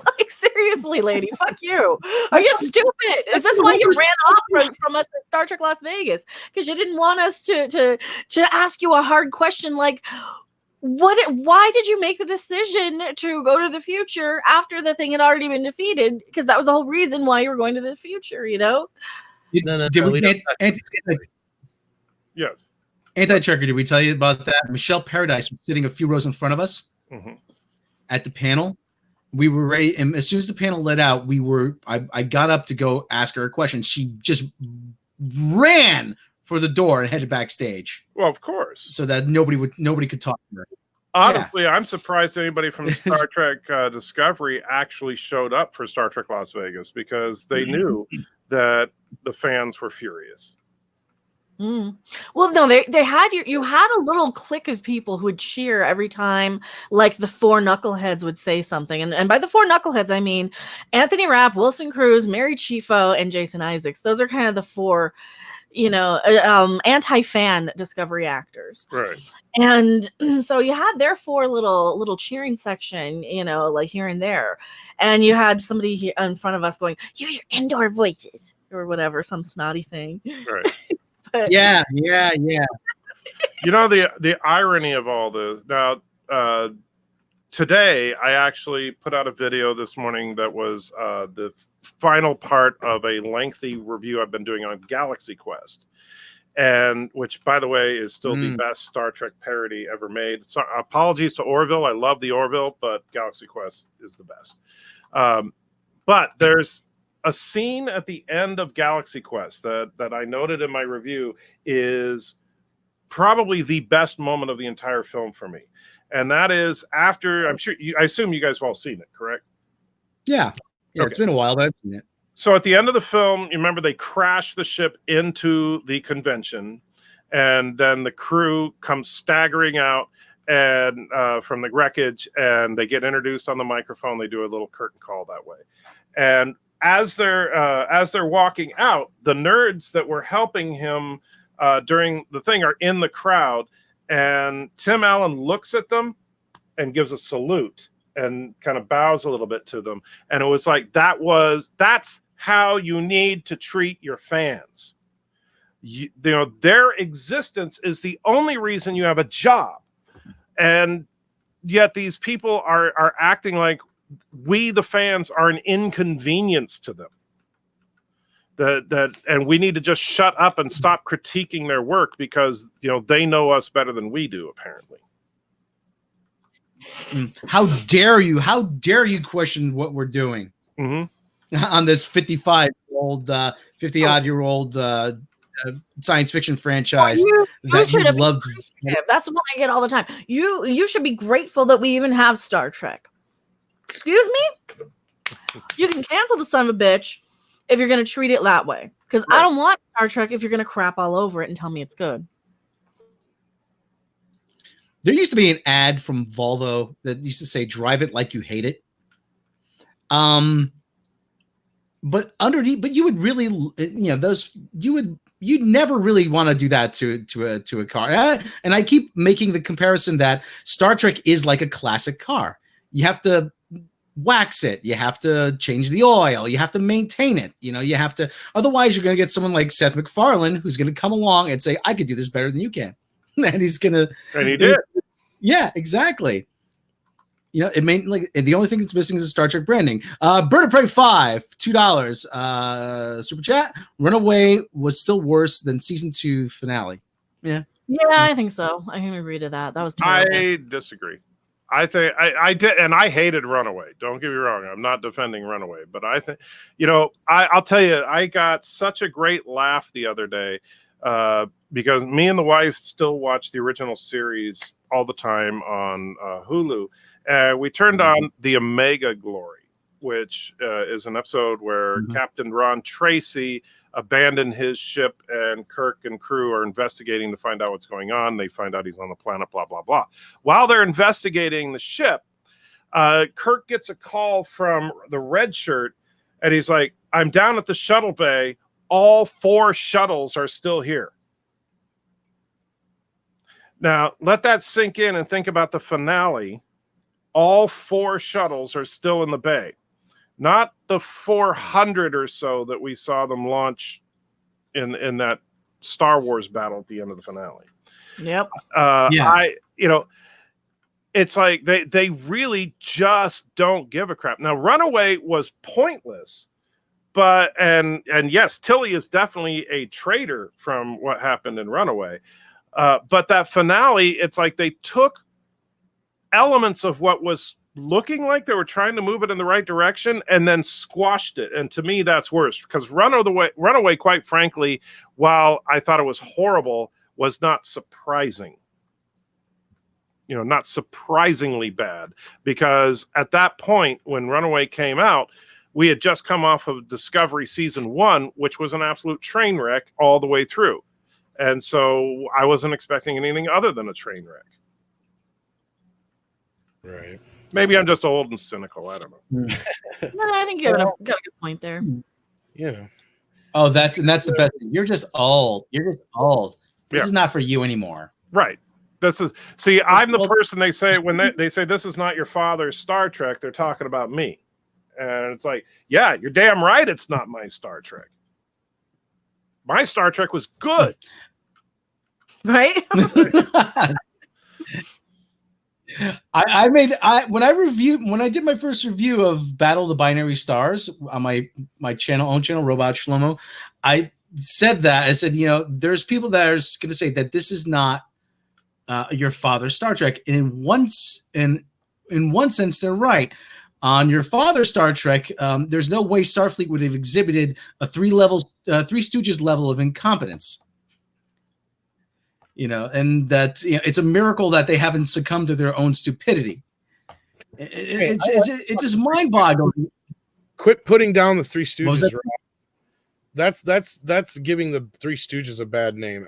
Like, seriously, lady, fuck you. Are you stupid? Is this why you ran off from us at Star Trek Las Vegas? Because you didn't want us to ask you a hard question like, why did you make the decision to go to the future after the thing had already been defeated? Because that was the whole reason why you were going to the future, No, Yes. Anti-Checker, did we tell you about that? Michelle Paradise was sitting a few rows in front of us at the panel. We were ready, and as soon as the panel let out, I got up to go ask her a question. She just ran for the door and headed backstage. Well, of course. So that nobody could talk to her. Honestly, I'm surprised anybody from Star Trek Discovery actually showed up for Star Trek Las Vegas because they knew that the fans were furious. Well, no, they had you had a little clique of people who would cheer every time, like the 4 knuckleheads would say something, and by the 4 knuckleheads, I mean Anthony Rapp, Wilson Cruz, Mary Chieffo, and Jason Isaacs. Those are kind of the 4, anti-fan Discovery actors, Right? And so you had their 4 little cheering section, like here and there, and you had somebody here in front of us going, "Use your indoor voices" or whatever, some snotty thing, Right. But, Yeah. The irony of all this. Now, today I actually put out a video this morning that was the final part of a lengthy review I've been doing on Galaxy Quest, and which, by the way, is still the best Star Trek parody ever made. So, apologies to Orville. I love the Orville, but Galaxy Quest is the best. But there's a scene at the end of Galaxy Quest that I noted in my review is probably the best moment of the entire film for me. And that is after, I assume you guys have all seen it, correct? Yeah. Okay. It's been a while, but I've seen it. So at the end of the film, you remember they crash the ship into the convention, and then the crew comes staggering out and from the wreckage, and they get introduced on the microphone. They do a little curtain call that way. And as they're walking out, the nerds that were helping him during the thing are in the crowd, and Tim Allen looks at them and gives a salute and kind of bows a little bit to them. And it was like, that's how you need to treat your fans. Their existence is the only reason you have a job. And yet these people are acting like we, the fans, are an inconvenience to them. And we need to just shut up and stop critiquing their work because they know us better than we do, apparently. How dare you question what we're doing on this 50-odd-year-old science fiction franchise that you loved? That's the one I get all the time. You should be grateful that we even have Star Trek. Excuse me? You can cancel the son of a bitch if you're going to treat it that way. Because I don't want Star Trek if you're going to crap all over it and tell me it's good. There used to be an ad from Volvo that used to say, "Drive it like you hate it." but underneath, but you would really, you'd never really want to do that to a car. And I keep making the comparison that Star Trek is like a classic car. You have to wax it, you have to change the oil, you have to maintain it, you have to, otherwise you're going to get someone like Seth MacFarlane who's going to come along and say, I could do this better than you can. And he's going to, and he did. Yeah, exactly. It may, like, the only thing that's missing is the Star Trek branding. Bird of Prey 5, $2 super chat. Runaway was still worse than season 2 finale. Yeah, I think so. I can agree to that. That was terrible. I disagree. I think I did, and I hated Runaway. Don't get me wrong. I'm not defending Runaway, but I think, I'll tell you, I got such a great laugh the other day because me and the wife still watch the original series all the time on Hulu. We turned on the Omega Glory, which is an episode where Captain Ron Tracy abandoned his ship, and Kirk and crew are investigating to find out what's going on. They find out he's on the planet, blah, blah, blah. While they're investigating the ship, Kirk gets a call from the red shirt, and he's like, I'm down at the shuttle bay. All 4 shuttles are still here. Now, let that sink in and think about the finale. All 4 shuttles are still in the bay. Not the 400 or so that we saw them launch in that Star Wars battle at the end of the finale. Yep. It's like they really just don't give a crap. Now, Runaway was pointless, but and yes, Tilly is definitely a traitor from what happened in Runaway. But that finale, it's like they took elements of what was looking like they were trying to move it in the right direction and then squashed it. And to me, that's worse, because Runaway, quite frankly, while I thought it was horrible, was not surprising. Not surprisingly bad, because at that point when Runaway came out, we had just come off of Discovery season 1, which was an absolute train wreck all the way through. And so I wasn't expecting anything other than a train wreck. Right. Maybe I'm just old and cynical. I don't know. No, I think you got a good point there. Yeah. Oh, that's the best thing. You're just old. This is not for you anymore. Right. I'm the person they say when they say this is not your father's Star Trek, they're talking about me. And it's like, yeah, you're damn right it's not my Star Trek. My Star Trek was good. Right? when I did my first review of Battle of the Binary Stars on my own channel, Robot Shlomo, I said that. I said, there's people that are going to say that this is not your father's Star Trek, and in one sense, they're right. On your father's Star Trek, there's no way Starfleet would have exhibited a Three Stooges level of incompetence. And that it's a miracle that they haven't succumbed to their own stupidity. It's just mind-boggling. Quit putting down the Three Stooges. That's giving the Three Stooges a bad name.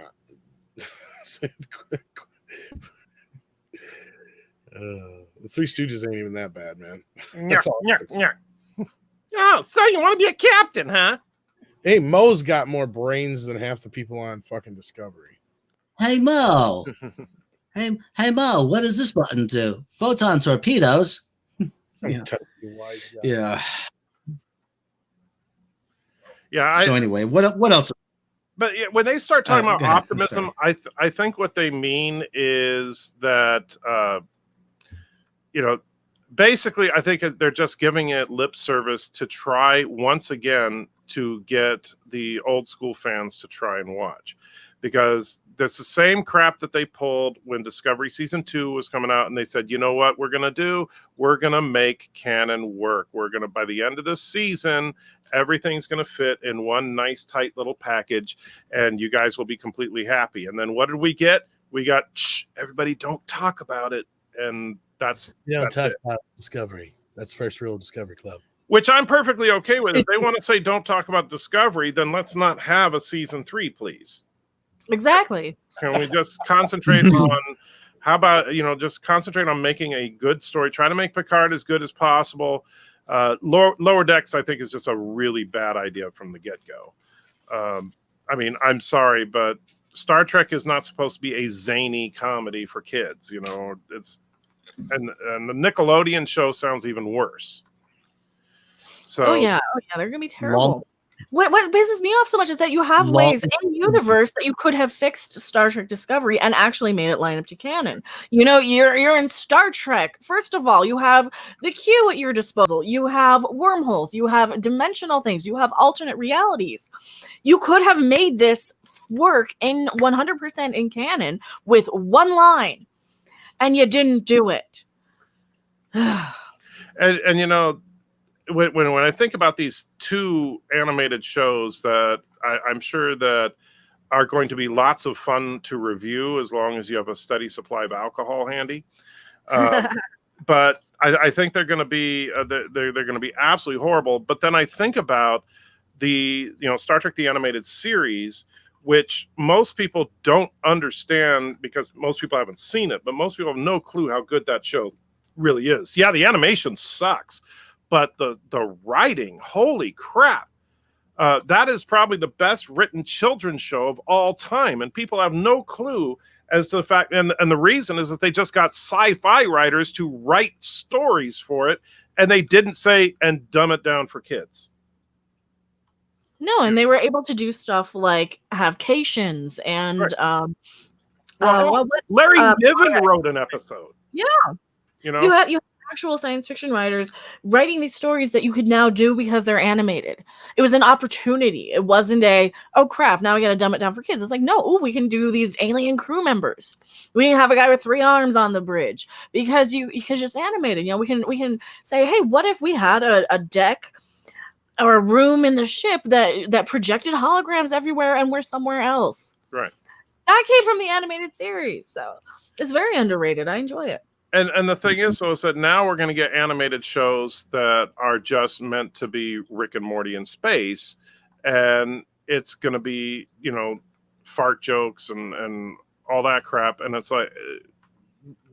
The Three Stooges ain't even that bad, man. Oh, so you want to be a captain, huh? Hey, Mo's got more brains than half the people on fucking Discovery. Hey, Mo. hey, Mo, what does this button do? Photon torpedoes. Yeah. So anyway, what else? But when they start talking about optimism, I think what they mean is that, basically, I think they're just giving it lip service to try once again to get the old school fans to try and watch, because that's the same crap that they pulled when Discovery season 2 was coming out, and they said, you know what we're going to do? We're going to make canon work. We're going to, by the end of this season, everything's going to fit in one nice, tight little package, and you guys will be completely happy. And then what did we get? We got, everybody don't talk about it. And that's talk about Discovery. That's first rule of Discovery Club. Which I'm perfectly okay with. If they want to say don't talk about Discovery, then let's not have a season 3, please. Exactly. Can we just concentrate on, just concentrate on making a good story, try to make Picard as good as possible. Lower Decks, I think, is just a really bad idea from the get-go. I mean, I'm sorry, but Star Trek is not supposed to be a zany comedy for kids. You know, and the Nickelodeon show sounds even worse. So, oh yeah, they're gonna be terrible. What pisses me off so much is that you have ways in universe that you could have fixed Star Trek Discovery and actually made it line up to canon. You know, you're in Star Trek. First of all, you have the Q at your disposal. You have wormholes. You have dimensional things. You have alternate realities. You could have made this work in 100% in canon with one line, and you didn't do it. and you know, when I think about these two animated shows that I'm sure that are going to be lots of fun to review as long as you have a steady supply of alcohol handy, but I think they're going to be they're going to be absolutely horrible. But then I think about the Star Trek the Animated Series, which most people don't understand because most people haven't seen it, but most people have no clue how good that show really is. Yeah, the animation sucks. But the writing, holy crap, that is probably the best written children's show of all time. And people have no clue as to the fact. And the reason is that they just got sci-fi writers to write stories for it. And they didn't say, and dumb it down for kids. No, and they were able to do stuff like have Cations and right. Larry Niven wrote an episode. Yeah. You know, you have actual science fiction writers writing these stories that you could now do because they're animated. It was an opportunity. It wasn't oh crap, now we gotta dumb it down for kids. It's like, no, we can do these alien crew members. We can have a guy with 3 arms on the bridge because just animated. You know, we can say, hey, what if we had a deck or a room in the ship that projected holograms everywhere and we're somewhere else. Right. That came from the animated series, so it's very underrated. I enjoy it. And the thing is, so is that now we're going to get animated shows that are just meant to be Rick and Morty in space, and it's going to be, you know, fart jokes and all that crap. And it's like,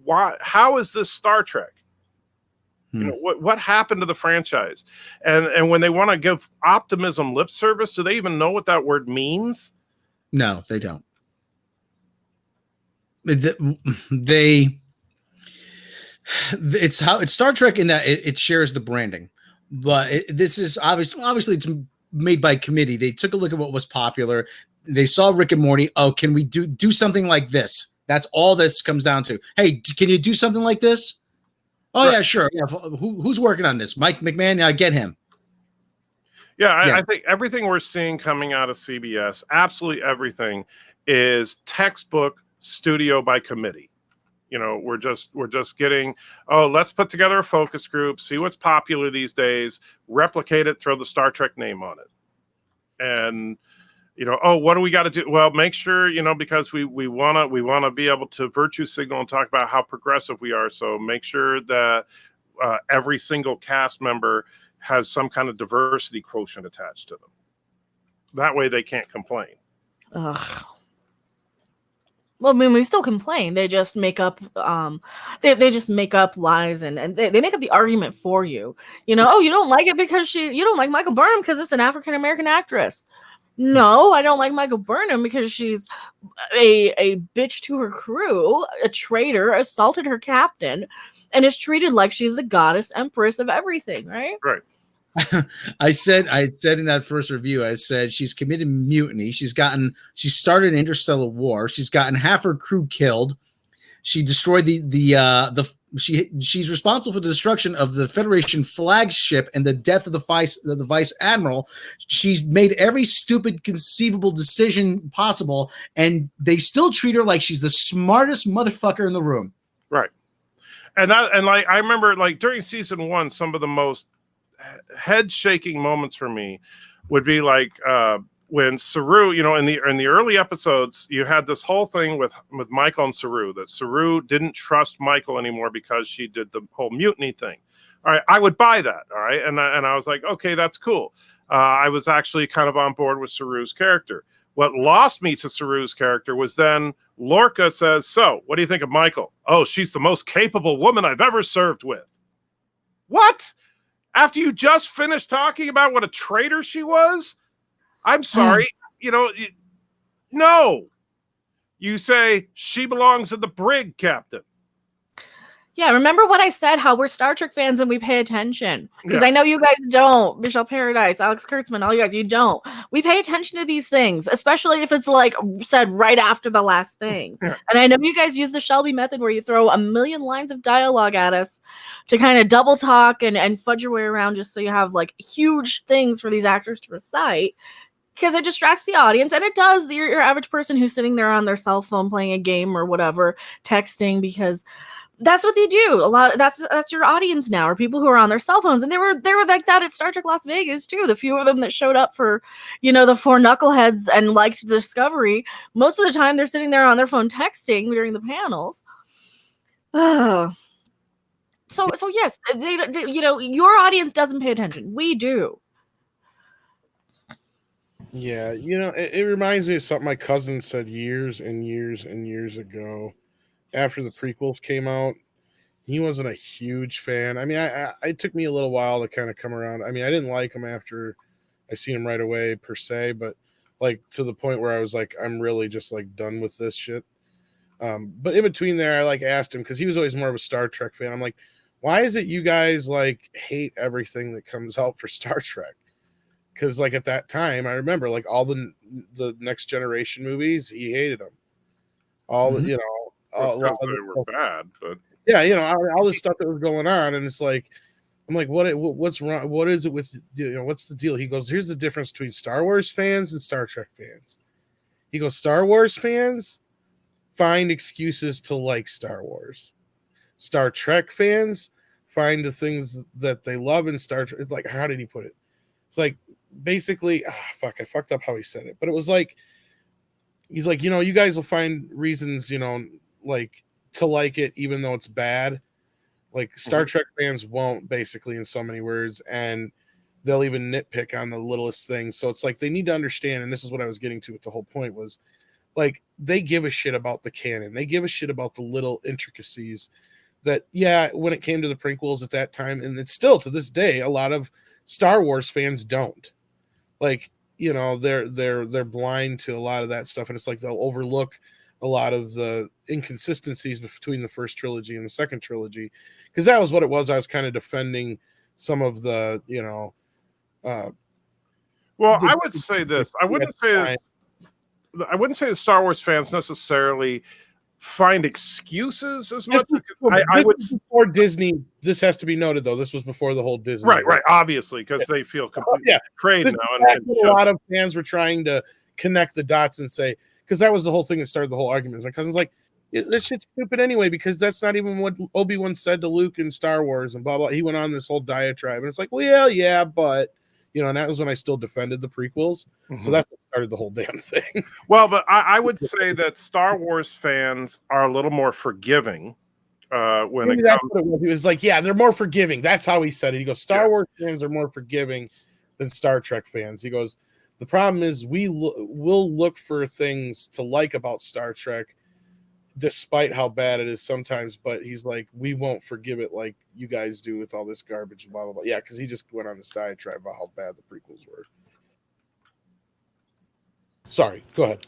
why? How is this Star Trek? You know, what happened to the franchise? And when they want to give optimism lip service, do they even know what that word means? No, they don't. It's Star Trek in that it shares the branding, but this is obviously it's made by committee. They took a look at what was popular. They saw Rick and Morty. Oh, can we do something like this? That's all this comes down to. Hey, can you do something like this? Oh, right. Yeah, sure. Yeah. Who's working on this? Mike McMahon. Yeah, get him. Yeah, I think everything we're seeing coming out of CBS, absolutely everything, is textbook studio by committee. You know, we're just getting, let's put together a focus group, see what's popular these days, replicate it, throw the Star Trek name on it. And, you know, what do we got to do? Well, make sure, you know, because we want to be able to virtue signal and talk about how progressive we are. So make sure that every single cast member has some kind of diversity quotient attached to them. That way they can't complain. Ugh. Well, I mean, we still complain. They just make up, they just make up lies and they make up the argument for you. You know, you don't like it because you don't like Michael Burnham because it's an African American actress. No, I don't like Michael Burnham because she's a bitch to her crew, a traitor, assaulted her captain, and is treated like she's the goddess empress of everything. Right. Right. I said in that first review, I said she's committed mutiny. She started an interstellar war. She's gotten half her crew killed. She destroyed she's responsible for the destruction of the Federation flagship and the death of the vice admiral. She's made every stupid conceivable decision possible, and they still treat her like she's the smartest motherfucker in the room. Right. And like I remember, like during season 1, some of the most head shaking moments for me would be like when Saru, you know, in the early episodes, you had this whole thing with Michael and Saru, that Saru didn't trust Michael anymore because she did the whole mutiny thing. All right, I would buy that. All right, and I was like, okay, that's cool. I was actually kind of on board with Saru's character. What lost me to Saru's character was then Lorca says, "So, what do you think of Michael?" "Oh, she's the most capable woman I've ever served with." What? After you just finished talking about what a traitor she was? I'm sorry. No. You say she belongs in the brig, Captain. Yeah, remember what I said, how we're Star Trek fans and we pay attention. Because Yeah. I know you guys don't. Michelle Paradise, Alex Kurtzman, all you guys, you don't. We pay attention to these things, especially if it's like said right after the last thing. Yeah. And I know you guys use the Shelby method where you throw a million lines of dialogue at us to kind of double talk and fudge your way around just so you have like huge things for these actors to recite. Because it distracts the audience, and it does your average person who's sitting there on their cell phone playing a game or whatever, texting, because that's what they do. That's your audience now, or people who are on their cell phones, and they were like that at Star Trek Las Vegas too. The few of them that showed up for, the four knuckleheads and liked Discovery, most of the time they're sitting there on their phone texting during the panels. So yes, they your audience doesn't pay attention. We do. Yeah, it reminds me of something my cousin said years and years and years ago after the prequels came out. He wasn't a huge fan. I mean, it took me a little while to kind of come around. I mean, I didn't like him after I seen him right away per se, but like to the point where I was like, I'm really just like done with this shit. But in between there, I like asked him, because he was always more of a Star Trek fan. I'm like, why is it you guys like hate everything that comes out for Star Trek? Because like at that time, I remember like all the Next Generation movies, he hated them. All Because all they were bad, but yeah, all this stuff that was going on, and it's like, I'm like, what's wrong? What is it with what's the deal? He goes, here's the difference between Star Wars fans and Star Trek fans. He goes, Star Wars fans find excuses to like Star Wars. Star Trek fans find the things that they love in Star Trek. It's like, how did he put it? It's like, basically, I fucked up how he said it, but it was like, he's like, you guys will find reasons, like to like it, even though it's bad. Like Star Trek fans won't, basically, in so many words, and they'll even nitpick on the littlest things. So it's like, they need to understand, and this is what I was getting to with the whole point, was like, they give a shit about the canon. They give a shit about the little intricacies that, when it came to the prequels at that time, and it's still to this day, a lot of Star Wars fans don't. Like, they're blind to a lot of that stuff, and it's like they'll overlook a lot of the inconsistencies between the first trilogy and the second trilogy, because that was what it was. I was kind of defending some of the, I would say this. I wouldn't say the Star Wars fans necessarily find excuses as much. I would before Disney. This has to be noted, though. This was before the whole Disney. Right. Obviously, because they feel completely betrayed now. And a lot of fans were trying to connect the dots and say, because that was the whole thing that started the whole argument. My cousin's like, this shit's stupid anyway, because that's not even what Obi-Wan said to Luke in Star Wars and blah blah. He went on this whole diatribe, and it's like, well, yeah, but and that was when I still defended the prequels. So that's what started the whole damn thing. Well, but I would say that Star Wars fans are a little more forgiving when Maybe that's what it was. He was like, they're more forgiving. That's how he said it. He goes, Star Wars fans are more forgiving than Star Trek fans. He goes, the problem is we'll look for things to like about Star Trek, despite how bad it is sometimes. But he's like, we won't forgive it like you guys do with all this garbage and blah blah blah. Yeah, because he just went on this diatribe about how bad the prequels were. Sorry, go ahead.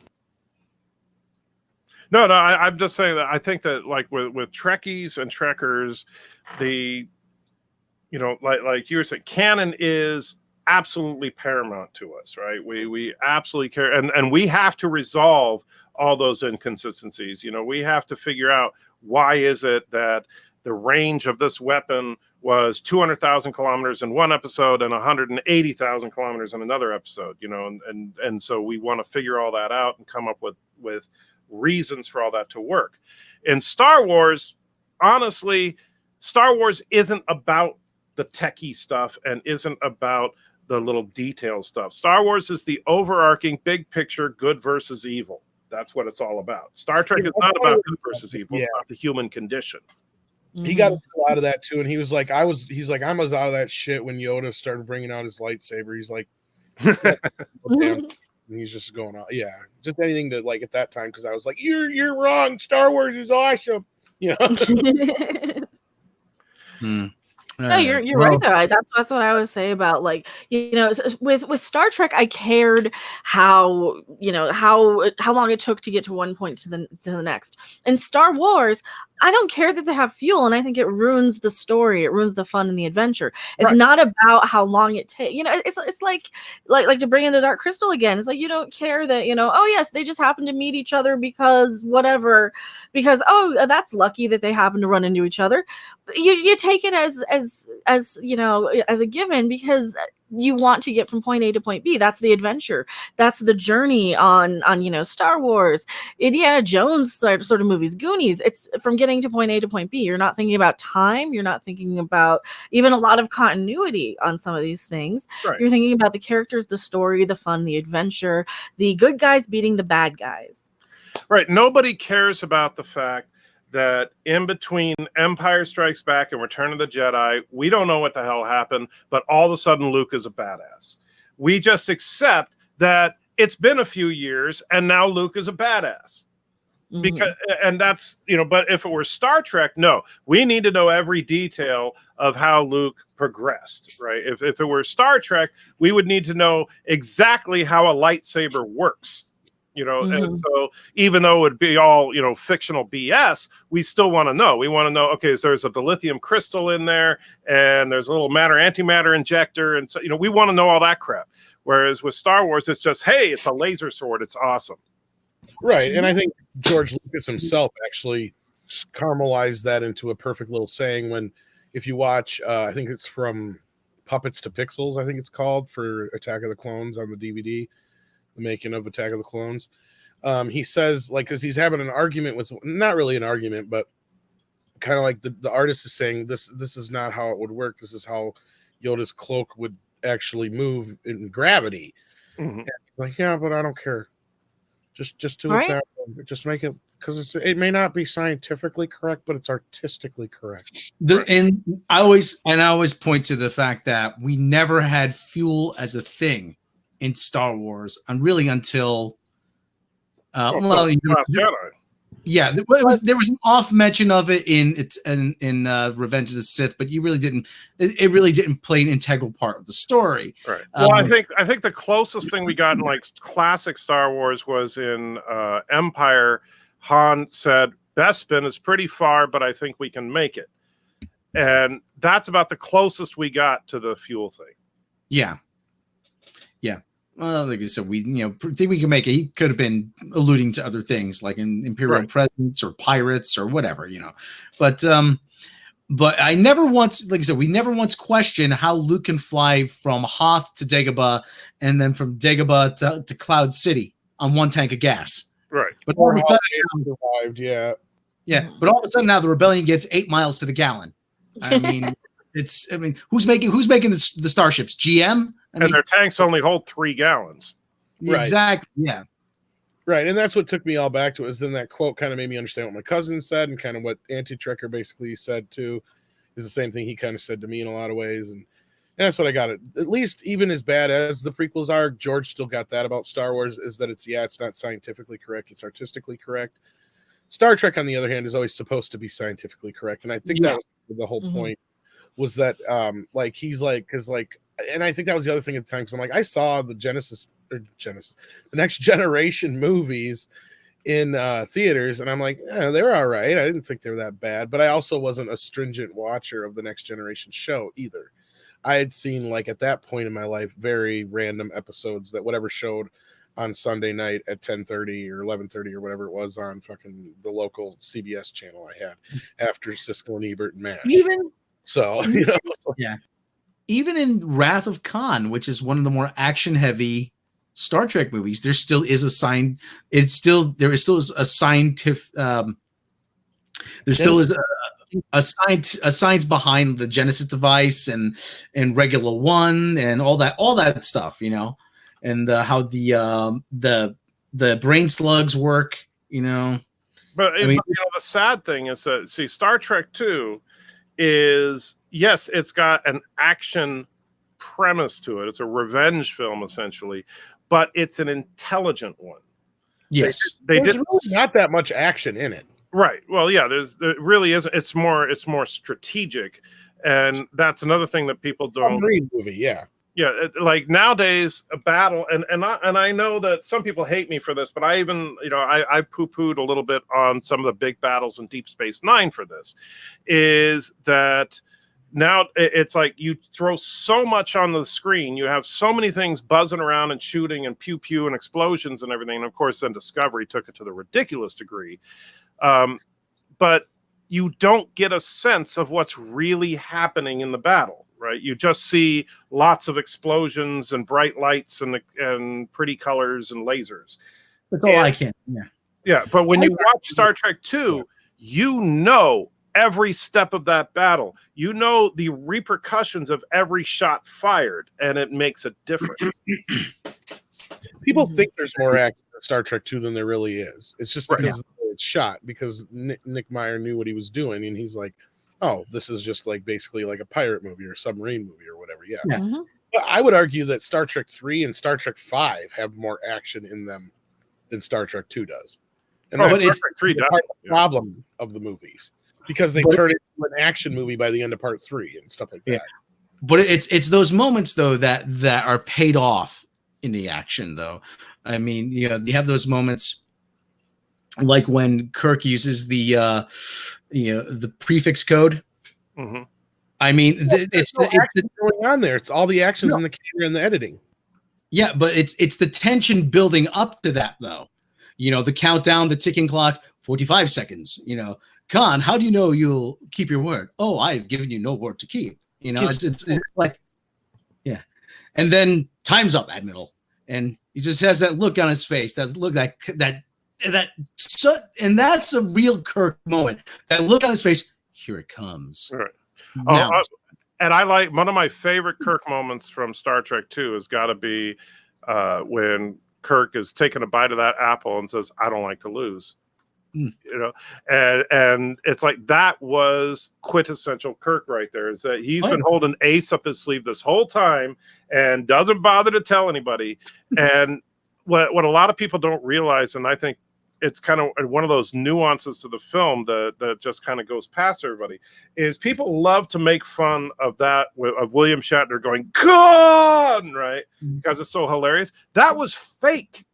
No, I'm just saying that I think that like with Trekkies and Trekkers, like you were saying, canon is absolutely paramount to us, right? We absolutely care, and we have to resolve all those inconsistencies. We have to figure out, why is it that the range of this weapon was 200,000 kilometers in one episode and 180,000 kilometers in another episode, and so we want to figure all that out and come up with reasons for all that to work. In Star Wars, honestly, Star Wars isn't about the techie stuff and isn't about the little detail stuff. Star Wars is the overarching big picture, good versus evil. That's what it's all about. Star Trek is not about good versus evil. It's about the human condition. He got a lot of that too, and he was like, I was out of that shit when Yoda started bringing out his lightsaber. He's like, damn. And he's just going on, just anything to like at that time, because I was like, you're wrong. Star Wars is awesome, No, you're right though. That's what I would say about, like, with Star Trek, I cared how long it took to get to one point to the next. In Star Wars, I don't care that they have fuel, and I think it ruins the story. It ruins the fun and the adventure. It's not about how long it takes. It's like to bring in the Dark Crystal again. It's like you don't care that oh yes, they just happen to meet each other because whatever, because that's lucky that they happen to run into each other. You take it as as a given because you want to get from point A to point B. That's the adventure. That's the journey on Star Wars, Indiana Jones sort of movies, Goonies. It's from getting to point A to point B. You're not thinking about time. You're not thinking about even a lot of continuity on some of these things. Right. You're thinking about the characters, the story, the fun, the adventure, the good guys beating the bad guys. Right. Nobody cares about the fact that in between Empire Strikes Back and Return of the Jedi, we don't know what the hell happened, but all of a sudden Luke is a badass. We just accept that it's been a few years and now Luke is a badass. Because and that's but if it were Star Trek, no, we need to know every detail of how Luke progressed, right? If it were Star Trek, we would need to know exactly how a lightsaber works. And so even though it would be all, fictional BS, we still want to know. We want to know, okay, so there's a dilithium crystal in there and there's a little antimatter injector. And so, we want to know all that crap. Whereas with Star Wars, it's just, hey, it's a laser sword. It's awesome. Right. And I think George Lucas himself actually caramelized that into a perfect little saying when, if you watch, I think it's From Puppets to Pixels, I think it's called, for Attack of the Clones on the DVD. Making of Attack of the Clones. He says, like, because he's having an argument with, not really an argument, but kind of like the artist is saying, this is not how it would work. This is how Yoda's cloak would actually move in gravity. Like, yeah, but I don't care. Just do it that way. Just make it, because it may not be scientifically correct, but it's artistically correct. And I always point to the fact that we never had fuel as a thing in Star Wars, and really until Jedi. Yeah, there was an off mention of it in Revenge of the Sith, but it really didn't play an integral part of the story. Right. Well, I think the closest thing we got in like classic Star Wars was in Empire. Han said, "Bespin is pretty far, but I think we can make it," and that's about the closest we got to the fuel thing. Yeah. Well, like I said, we think we can make it. He could have been alluding to other things like in Imperial Presence or pirates or whatever, But I never once, like I said, we never once questioned how Luke can fly from Hoth to Dagobah and then from Dagobah to Cloud City on one tank of gas. Right. But all of a sudden, survived, yeah. But all of a sudden now the rebellion gets 8 miles to the gallon. I mean, who's making the starships? GM. And their tanks only hold 3 gallons. Right. Exactly. Yeah. Right. And that's what took me all back to it. Is then that quote kind of made me understand what my cousin said, and kind of what Anti-Trekker basically said too. Is the same thing he kind of said to me in a lot of ways. And that's what I got. At least even as bad as the prequels are, George still got that about Star Wars, is that it's not scientifically correct. It's artistically correct. Star Trek, on the other hand, is always supposed to be scientifically correct. And I think that was the whole point, was that and I think that was the other thing at the time, because I'm like, I saw the the Next Generation movies in theaters, and I'm like, they're all right. I didn't think they were that bad, but I also wasn't a stringent watcher of the Next Generation show either. I had seen, like, at that point in my life, very random episodes that whatever showed on Sunday night at 10:30 or 11:30 or whatever it was on fucking the local CBS channel I had after Siskel and Ebert and MASH. Even in Wrath of Khan, which is one of the more action-heavy Star Trek movies, there still is a sign. There is still a scientific. There still is a science behind the Genesis device and Regular One and all that stuff, and how the brain slugs work, But the sad thing is that, see, Star Trek 2 is, yes, it's got an action premise to it. It's a revenge film, essentially, but it's an intelligent one. Yes. There's really not that much action in it. Right. Well, yeah, there really isn't. It's more strategic. And that's another thing that people don't. Submarine movie, yeah. Yeah, like nowadays a battle, and I know that some people hate me for this, but I even, I poo-pooed a little bit on some of the big battles in Deep Space Nine for this, is that now it's like you throw so much on the screen, you have so many things buzzing around and shooting and pew pew and explosions and everything. And of course, then Discovery took it to the ridiculous degree, but you don't get a sense of what's really happening in the battle. Right, you just see lots of explosions and bright lights and pretty colors and lasers. That's all I can. Yeah, but when you watch Star Trek II, you know every step of that battle. You know the repercussions of every shot fired, and it makes a difference. People think there's more action in Star Trek 2 than there really is. It's just because it's shot, because Nick Meyer knew what he was doing, and he's like, oh, this is just like basically like a pirate movie or submarine movie or whatever. Yeah. Mhm. But I would argue that Star Trek 3 and Star Trek 5 have more action in them than Star Trek 2 does. And But it's Trek 3 part of the definitely. problem of the movies, because they turn it into an action movie by the end of part 3 and stuff like that. Yeah. But it's those moments though that are paid off in the action though. I mean, you have those moments like when Kirk uses the the prefix code. Mhm. I mean, it's going on there. It's all the actions in the camera and the editing. Yeah, but it's the tension building up to that though. The countdown, the ticking clock, 45 seconds. Khan, how do you know you'll keep your word? Oh, I've given you no word to keep. It's like, yeah. And then time's up, Admiral. And he just has that look on his face. That look and that's a real Kirk moment. That look on his face. Here it comes. Right. Now. And I like one of my favorite Kirk moments from Star Trek 2 has got to be when Kirk is taking a bite of that apple and says, "I don't like to lose." And it's like that was quintessential Kirk right there. Is that he's been holding Ace up his sleeve this whole time and doesn't bother to tell anybody. And what a lot of people don't realize, and I think it's kind of one of those nuances to the film that just kind of goes past everybody, is people love to make fun of that, of William Shatner going, "Gone!" right? Because it's so hilarious. That was fake.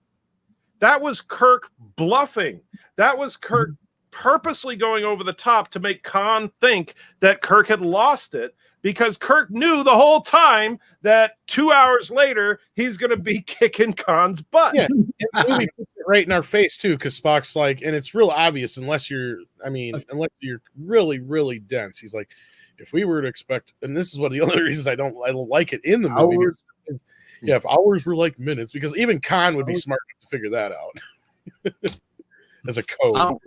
That was Kirk bluffing. That was Kirk purposely going over the top to make Khan think that Kirk had lost it, because Kirk knew the whole time that 2 hours later he's going to be kicking Khan's butt. Yeah, and the movie puts it right in our face too, because Spock's like, and it's real obvious unless you're really, really dense. He's like, if we were to expect, and this is one of the only reasons I don't like it in the movie. If hours were like minutes, because even Khan would be smart enough to figure that out as a code.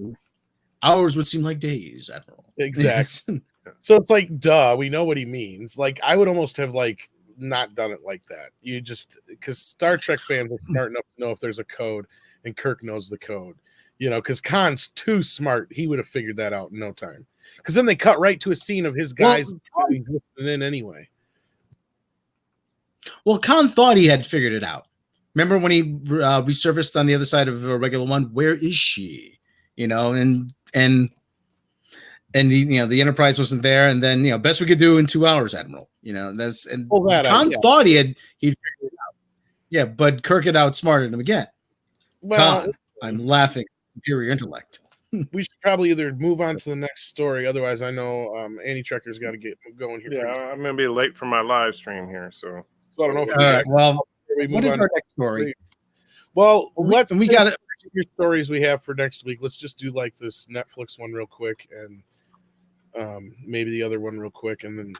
Hours would seem like days, Admiral. Exactly. So it's like, duh, we know what he means. Like, I would almost have like not done it like that. You just, because Star Trek fans are smart enough to know if there's a code, and Kirk knows the code. Because Khan's too smart. He would have figured that out in no time. Because then they cut right to a scene of his guys listening in anyway. Well, Khan thought he had figured it out. Remember when he resurfaced on the other side of a regular one? Where is she? And the Enterprise wasn't there, and then best we could do in 2 hours, Admiral. Khan thought he'd figured it out. Yeah, but Kirk had outsmarted him again. Well, Khan, I'm laughing. Superior intellect. We should probably either move on to the next story. Otherwise, I know Annie Trekker's got to get going here. Yeah, I'm going to be late for my live stream here, so I don't know if all right. Well, what is our next story? Well, we got it. Your stories we have for next week. Let's just do like this Netflix one real quick, and maybe the other one real quick, and then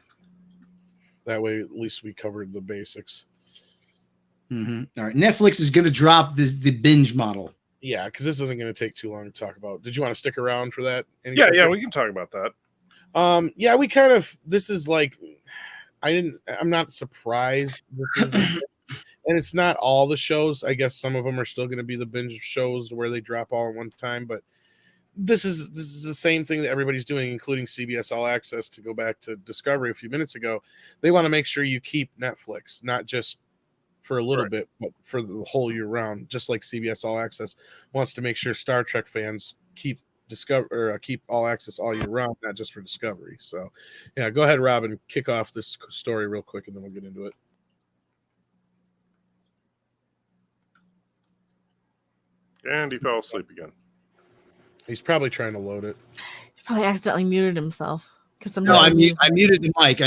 that way at least we covered the basics. Mm-hmm. All right, Netflix is going to drop the binge model. Yeah, because this isn't going to take too long to talk about. Did you want to stick around for that? Yeah, we can talk about that. Yeah, we kind of. This is like, I'm not surprised. And it's not all the shows. I guess some of them are still going to be the binge shows where they drop all at one time. But this is the same thing that everybody's doing, including CBS All Access. To go back to Discovery a few minutes ago, they want to make sure you keep Netflix, not just for a little bit, but for the whole year round. Just like CBS All Access wants to make sure Star Trek fans keep Discover or keep all access all year round, not just for Discovery. So, yeah, go ahead, Rob, and kick off this story real quick, and then we'll get into it. And he fell asleep again. He's probably trying to load it. He probably accidentally muted himself because No, I muted the mic.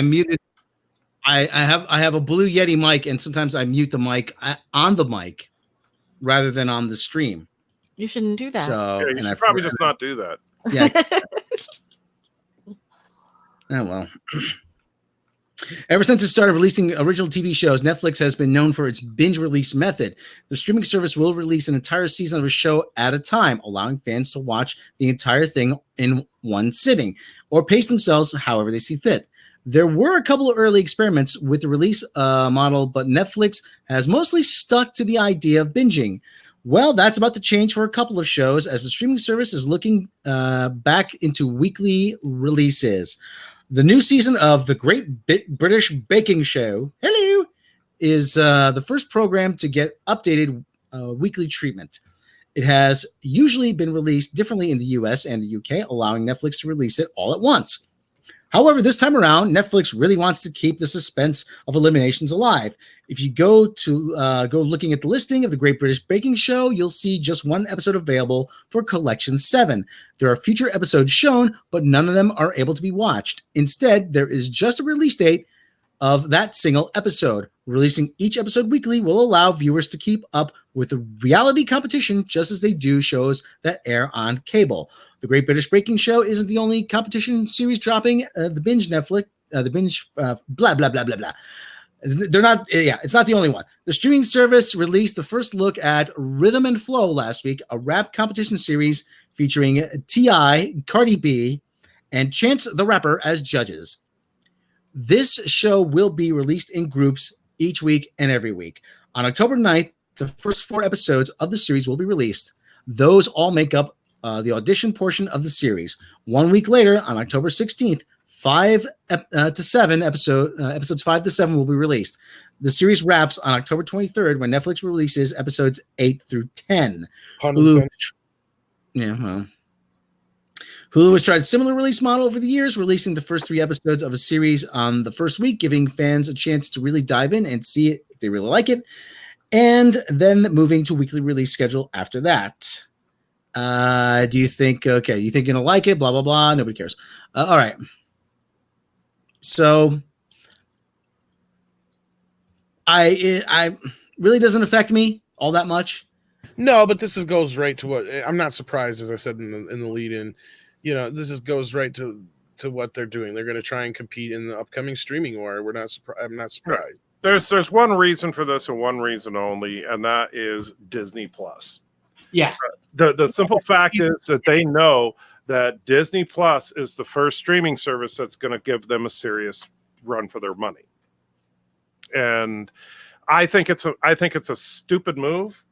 I have a Blue Yeti mic, and sometimes I mute the mic on the mic rather than on the stream. You shouldn't do that. So, Yeah, you should probably just not do that. Yeah. Oh, well. Ever since it started releasing original TV shows, Netflix has been known for its binge release method. The streaming service will release an entire season of a show at a time, allowing fans to watch the entire thing in one sitting or pace themselves however they see fit. There were a couple of early experiments with the release model, but Netflix has mostly stuck to the idea of binging. Well, that's about to change for a couple of shows as the streaming service is looking back into weekly releases. The new season of The Great British Baking Show, hello, is the first program to get updated weekly treatment. It has usually been released differently in the US and the UK, allowing Netflix to release it all at once. However, this time around, Netflix really wants to keep the suspense of eliminations alive. If you go looking at the listing of The Great British Baking Show, you'll see just one episode available for Collection 7. There are future episodes shown, but none of them are able to be watched. Instead, there is just a release date of that single episode. Releasing each episode weekly will allow viewers to keep up with the reality competition just as they do shows that air on cable. The Great British Baking Show isn't the only competition series dropping the binge Netflix, blah, blah, blah, blah, blah. They're not, it's not the only one. The streaming service released the first look at Rhythm and Flow last week, a rap competition series featuring T.I., Cardi B, and Chance the Rapper as judges. This show will be released in groups each week and every week. On October 9th, the first 4 episodes of the series will be released. Those all make up the audition portion of the series. 1 week later, on October 16th, episodes 5 to 7 will be released. The series wraps on October 23rd when Netflix releases episodes 8 through 10. Hulu has tried a similar release model over the years, releasing the first 3 episodes of a series on the first week, giving fans a chance to really dive in and see it if they really like it, and then moving to weekly release schedule after that. Do you think, you think you're going to like it, blah, blah, blah, nobody cares. All right. So I really doesn't affect me all that much. No, but this goes right to what I'm not surprised, as I said in the lead-in. You know, goes right to what they're doing. They're going to try and compete in the upcoming streaming war. I'm not surprised. There's one reason for this and one reason only, and that is Disney Plus. Yeah. The simple fact is that they know that Disney Plus is the first streaming service that's going to give them a serious run for their money. And I think it's a stupid move,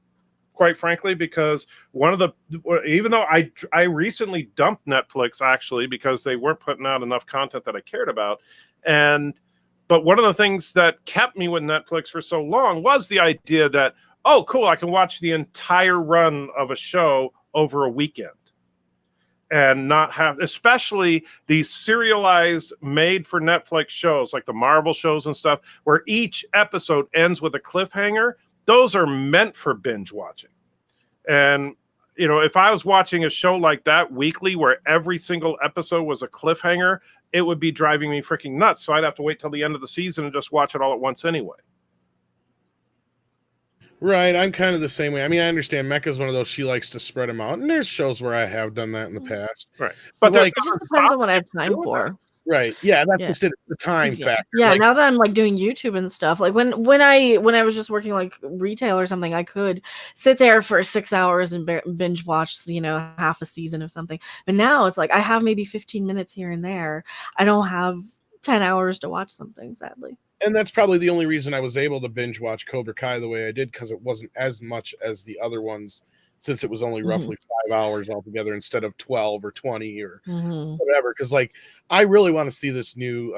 quite frankly, because even though I recently dumped Netflix actually because they weren't putting out enough content that I cared about, but one of the things that kept me with Netflix for so long was the idea that, oh, cool, I can watch the entire run of a show over a weekend and not have, especially these serialized made for Netflix shows like the Marvel shows and stuff, where each episode ends with a cliffhanger. Those are meant for binge watching. And, you know, if I was watching a show like that weekly where every single episode was a cliffhanger, it would be driving me freaking nuts. So I'd have to wait till the end of the season and just watch it all at once anyway. Right, I'm kind of the same way. I mean, I understand Mecca's one of those, she likes to spread them out, and there's shows where I have done that in the past. Right, but like, it just depends on what I have time for. Right, yeah, that's just it, the time factor. Yeah, like, now that I'm like doing YouTube and stuff, like when I was just working like retail or something, I could sit there for 6 hours and binge watch, you know, half a season of something. But now it's like I have maybe 15 minutes here and there. I don't have 10 hours to watch something, sadly. And that's probably the only reason I was able to binge watch Cobra Kai the way I did, because it wasn't as much as the other ones, since it was only roughly 5 hours altogether instead of 12 or 20 or whatever. Because like, I really want to see this new,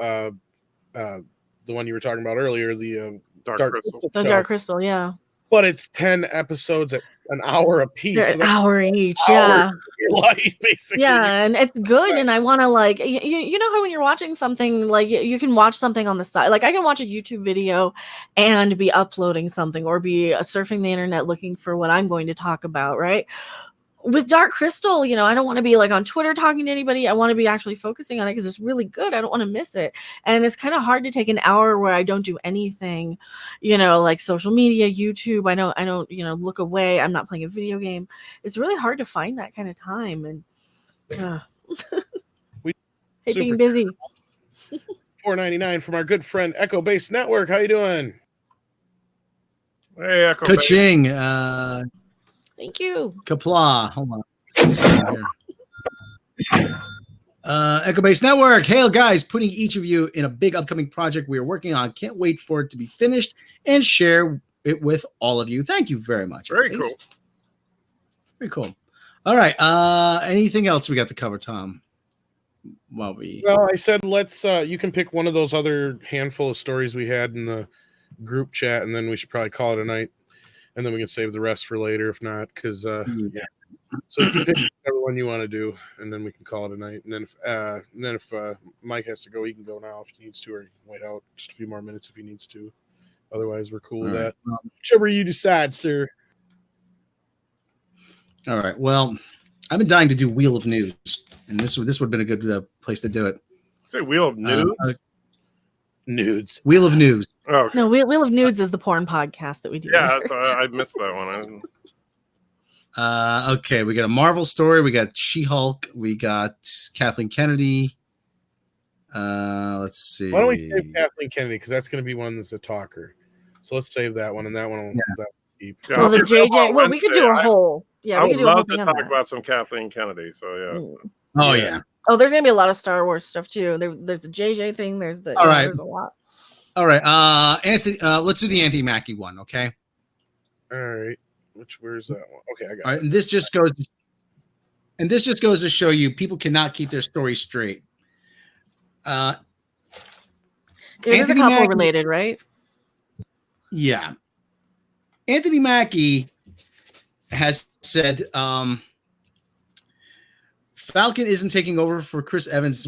the one you were talking about earlier, the Dark Crystal. The Dark Crystal, yeah. But it's 10 episodes at an hour a piece. They're So an that's hour each, hours yeah. of your life, basically. Yeah, and it's good, and I want to like you know how when you're watching something like you can watch something on the side, like I can watch a YouTube video and be uploading something or be surfing the internet looking for what I'm going to talk about, right? With Dark Crystal, you know, I don't want to be like on Twitter talking to anybody. I want to be actually focusing on it because it's really good. I don't want to miss it. And it's kind of hard to take an hour where I don't do anything, you know, like social media, YouTube. I don't, you know, look away. I'm not playing a video game. It's really hard to find that kind of time. And We hate being super busy. $4.99 from our good friend Echo Base Network. How you doing? Hey, Echo Base. Ka-ching. Thank you. Kapla. Hold on. Let me see here. Echo Base Network. Hail, guys. Putting each of you in a big upcoming project we are working on. Can't wait for it to be finished and share it with all of you. Thank you very much. Very Echo Base. cool. Very cool. All right. Anything else we got to cover, Tom? Well, I said let's you can pick one of those other handful of stories we had in the group chat, and then we should probably call it a night, and then we can save the rest for later if not, because yeah. So you can pick whichever one you want to do, and then we can call it a night. And then if Mike has to go, he can go now if he needs to, or he can wait out just a few more minutes if he needs to. Otherwise, we're cool with that. Whichever you decide, sir. All right. Well, I've been dying to do Wheel of News, and this would have been a good place to do it. Say Wheel of Nudes. Nudes. Wheel of News. Oh, okay. No, Wheel of Nudes is the porn podcast that we do. Yeah, here. I missed that one. Okay, we got a Marvel story. We got She-Hulk. We got Kathleen Kennedy. Let's see. Why don't we save Kathleen Kennedy, because that's going to be one that's a talker. So let's save that one, and that one will keep. Yeah, Well, the I'll be JJ. on Well, we could do a Wednesday. whole. Yeah, I we would could do a whole love to thing on talk that. about some Kathleen Kennedy. So yeah. Mm. Oh Yeah. yeah. Oh, there's gonna be a lot of Star Wars stuff too. There's the JJ thing. There's the All right. There's a lot. All right. Anthony. Let's do the Anthony Mackie one. Okay. All right. Where's that one? Okay, I got All right. it. And this just goes to show you people cannot keep their story straight. There's a Anthony couple Mackie- related, right? Yeah. Anthony Mackie has said Falcon isn't taking over for Chris Evans'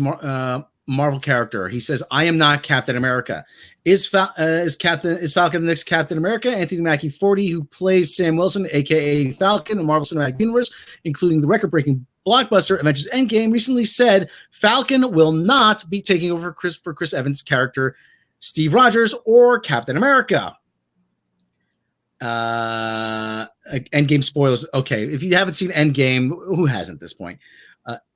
Marvel character. He says, "I am not Captain America." Is Falcon the next Captain America? Anthony Mackie, 40, who plays Sam Wilson, aka Falcon, in the Marvel Cinematic Universe, including the record-breaking blockbuster Avengers Endgame, recently said Falcon will not be taking over for Chris Evans' character, Steve Rogers, or Captain America. Endgame spoilers. Okay, if you haven't seen Endgame, who hasn't at this point?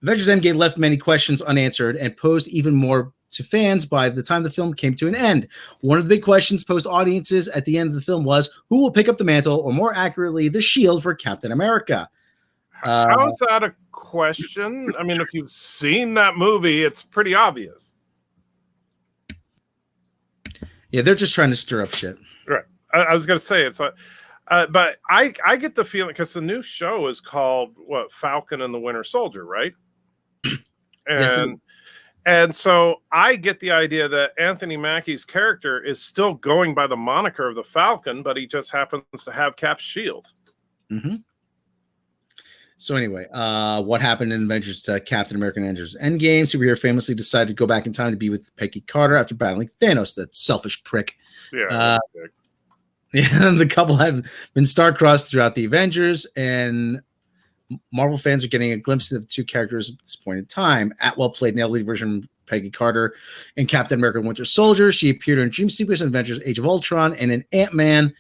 Avengers Endgame left many questions unanswered and posed even more to fans by the time the film came to an end. One of the big questions posed audiences at the end of the film was, who will pick up the mantle, or more accurately, the shield for Captain America? How is that a question? I mean, if you've seen that movie, it's pretty obvious. Yeah, they're just trying to stir up shit. Right. I was going to say it's, but I get the feeling, because the new show is called Falcon and the Winter Soldier, right? And so I get the idea that Anthony Mackie's character is still going by the moniker of the Falcon, but he just happens to have Cap's shield. Mm-hmm. So anyway, what happened in Avengers Captain America and Avengers Endgame? Superhero famously decided to go back in time to be with Peggy Carter after battling Thanos, that selfish prick. Yeah. Yeah, the couple have been star-crossed throughout the Avengers, and Marvel fans are getting a glimpse of two characters at this point in time. Atwell played an elderly version of Peggy Carter in Captain America Winter Soldier. She appeared in Dream Sequence in Avengers Age of Ultron and in Ant-Man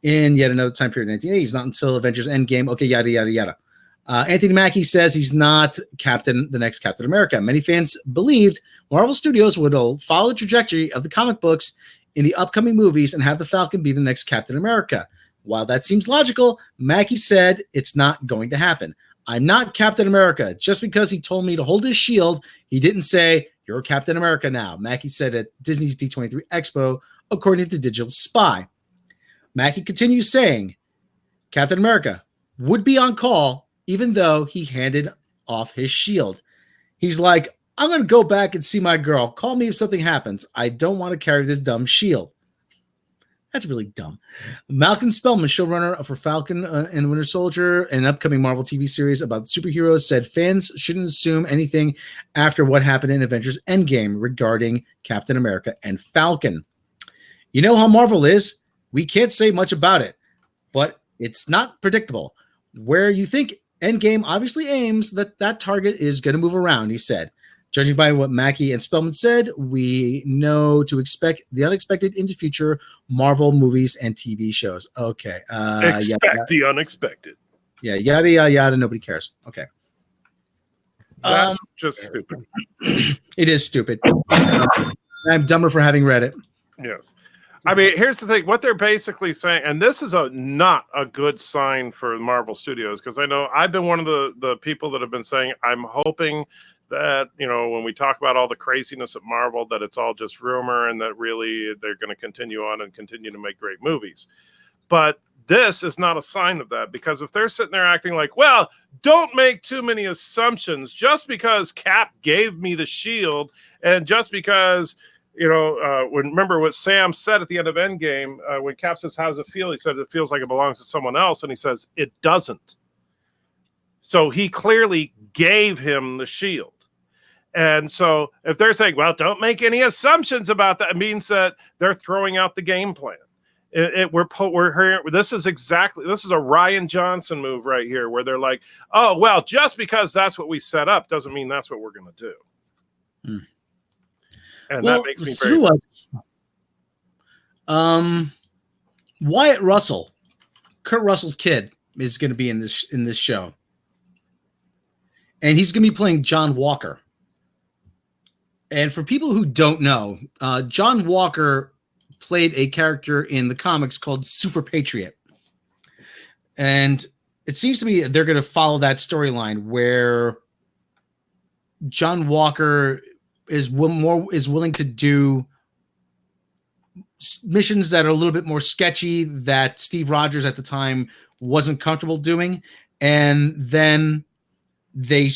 in yet another time period in the 1980s. Not until Avengers Endgame. Okay, yada, yada, yada. Anthony Mackie says he's not the next Captain America. Many fans believed Marvel Studios would follow the trajectory of the comic books in the upcoming movies and have the Falcon be the next Captain America. While that seems logical, Mackie said it's not going to happen. I'm not Captain America. Just because he told me to hold his shield, he didn't say, you're Captain America now. Mackie said at Disney's D23 Expo, according to Digital Spy. Mackie continues saying, Captain America would be on call even though he handed off his shield. He's like, I'm going to go back and see my girl. Call me if something happens. I don't want to carry this dumb shield. That's really dumb. Malcolm Spellman, showrunner for Falcon and the Winter Soldier, an upcoming Marvel TV series about superheroes, said fans shouldn't assume anything after what happened in Avengers Endgame regarding Captain America and Falcon. You know how Marvel is. We can't say much about it, but it's not predictable. Where you think Endgame obviously aims, that target is going to move around, he said. Judging by what Mackie and Spellman said, we know to expect the unexpected into future Marvel movies and TV shows. Okay. Expect the unexpected. Yeah, yada, yada, yada. Nobody cares. Okay. That's just stupid. It is stupid. I'm dumber for having read it. Yes. I mean, here's the thing. What they're basically saying, and this is not a good sign for Marvel Studios, because I know I've been one of the people that have been saying, I'm hoping that, when we talk about all the craziness at Marvel, that it's all just rumor and that really they're going to continue on and continue to make great movies. But this is not a sign of that, because if they're sitting there acting like, well, don't make too many assumptions, just because Cap gave me the shield and just because, remember what Sam said at the end of Endgame, when Cap says, how's it feel? He said, it feels like it belongs to someone else. And he says, it doesn't. So he clearly gave him the shield. And so if they're saying, well, don't make any assumptions about that, it means that they're throwing out the game plan. We're hearing, this is a Ryan Johnson move right here, where they're like, oh, well, just because that's what we set up doesn't mean that's what we're going to do. And that makes me very Wyatt Russell, Kurt Russell's kid, is going to be in this show. And he's going to be playing John Walker. And for people who don't know, John Walker played a character in the comics called Super Patriot. And it seems to me they're going to follow that storyline where John Walker is willing to do missions that are a little bit more sketchy that Steve Rogers at the time wasn't comfortable doing. And then they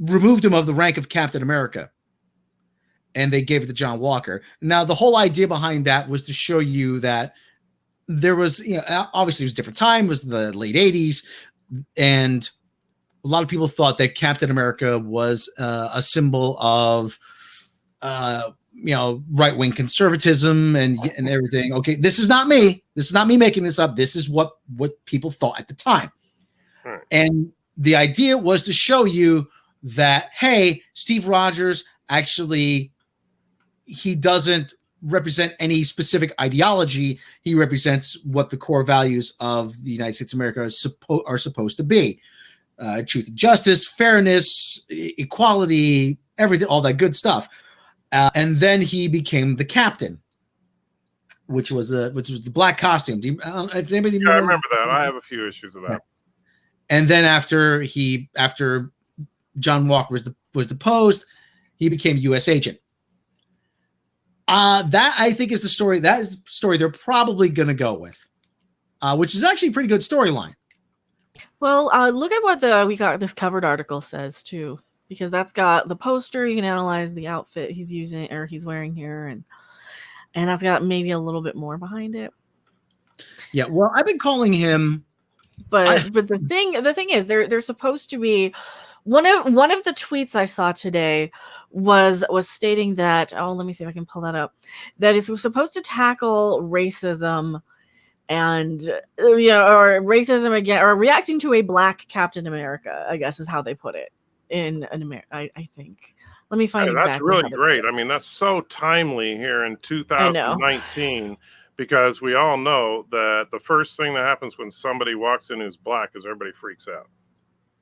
removed him of the rank of Captain America. And they gave it to John Walker. Now, the whole idea behind that was to show you that there was, obviously it was a different time. It was the late 80s. And a lot of people thought that Captain America was a symbol of, right-wing conservatism and everything. Okay, this is not me. This is not me making this up. This is what people thought at the time. Right. And the idea was to show you that, hey, Steve Rogers actually, he doesn't represent any specific ideology. He represents what the core values of the United States of America are supposed to be. Truth and justice, fairness, equality, everything, all that good stuff. And then he became the captain, which was the black costume. I remember that. I have a few issues with that. And then after John Walker was deposed, he became U.S. agent. That I think is the story. That is the story they're probably going to go with, which is actually a pretty good storyline. Well, look at what we got this covered article says too, because that's got the poster. You can analyze the outfit he's using or he's wearing here, and that's got maybe a little bit more behind it. Yeah, well, I've been calling him, but the thing is, they're supposed to be. One of the tweets I saw today was stating that, let me see if I can pull that up, that it's supposed to tackle racism and or racism again, or reacting to a black Captain America, I guess is how they put it in America. I think. Let me find exactly. That's really great. I mean, that's so timely here in 2019, because we all know that the first thing that happens when somebody walks in who's black is everybody freaks out.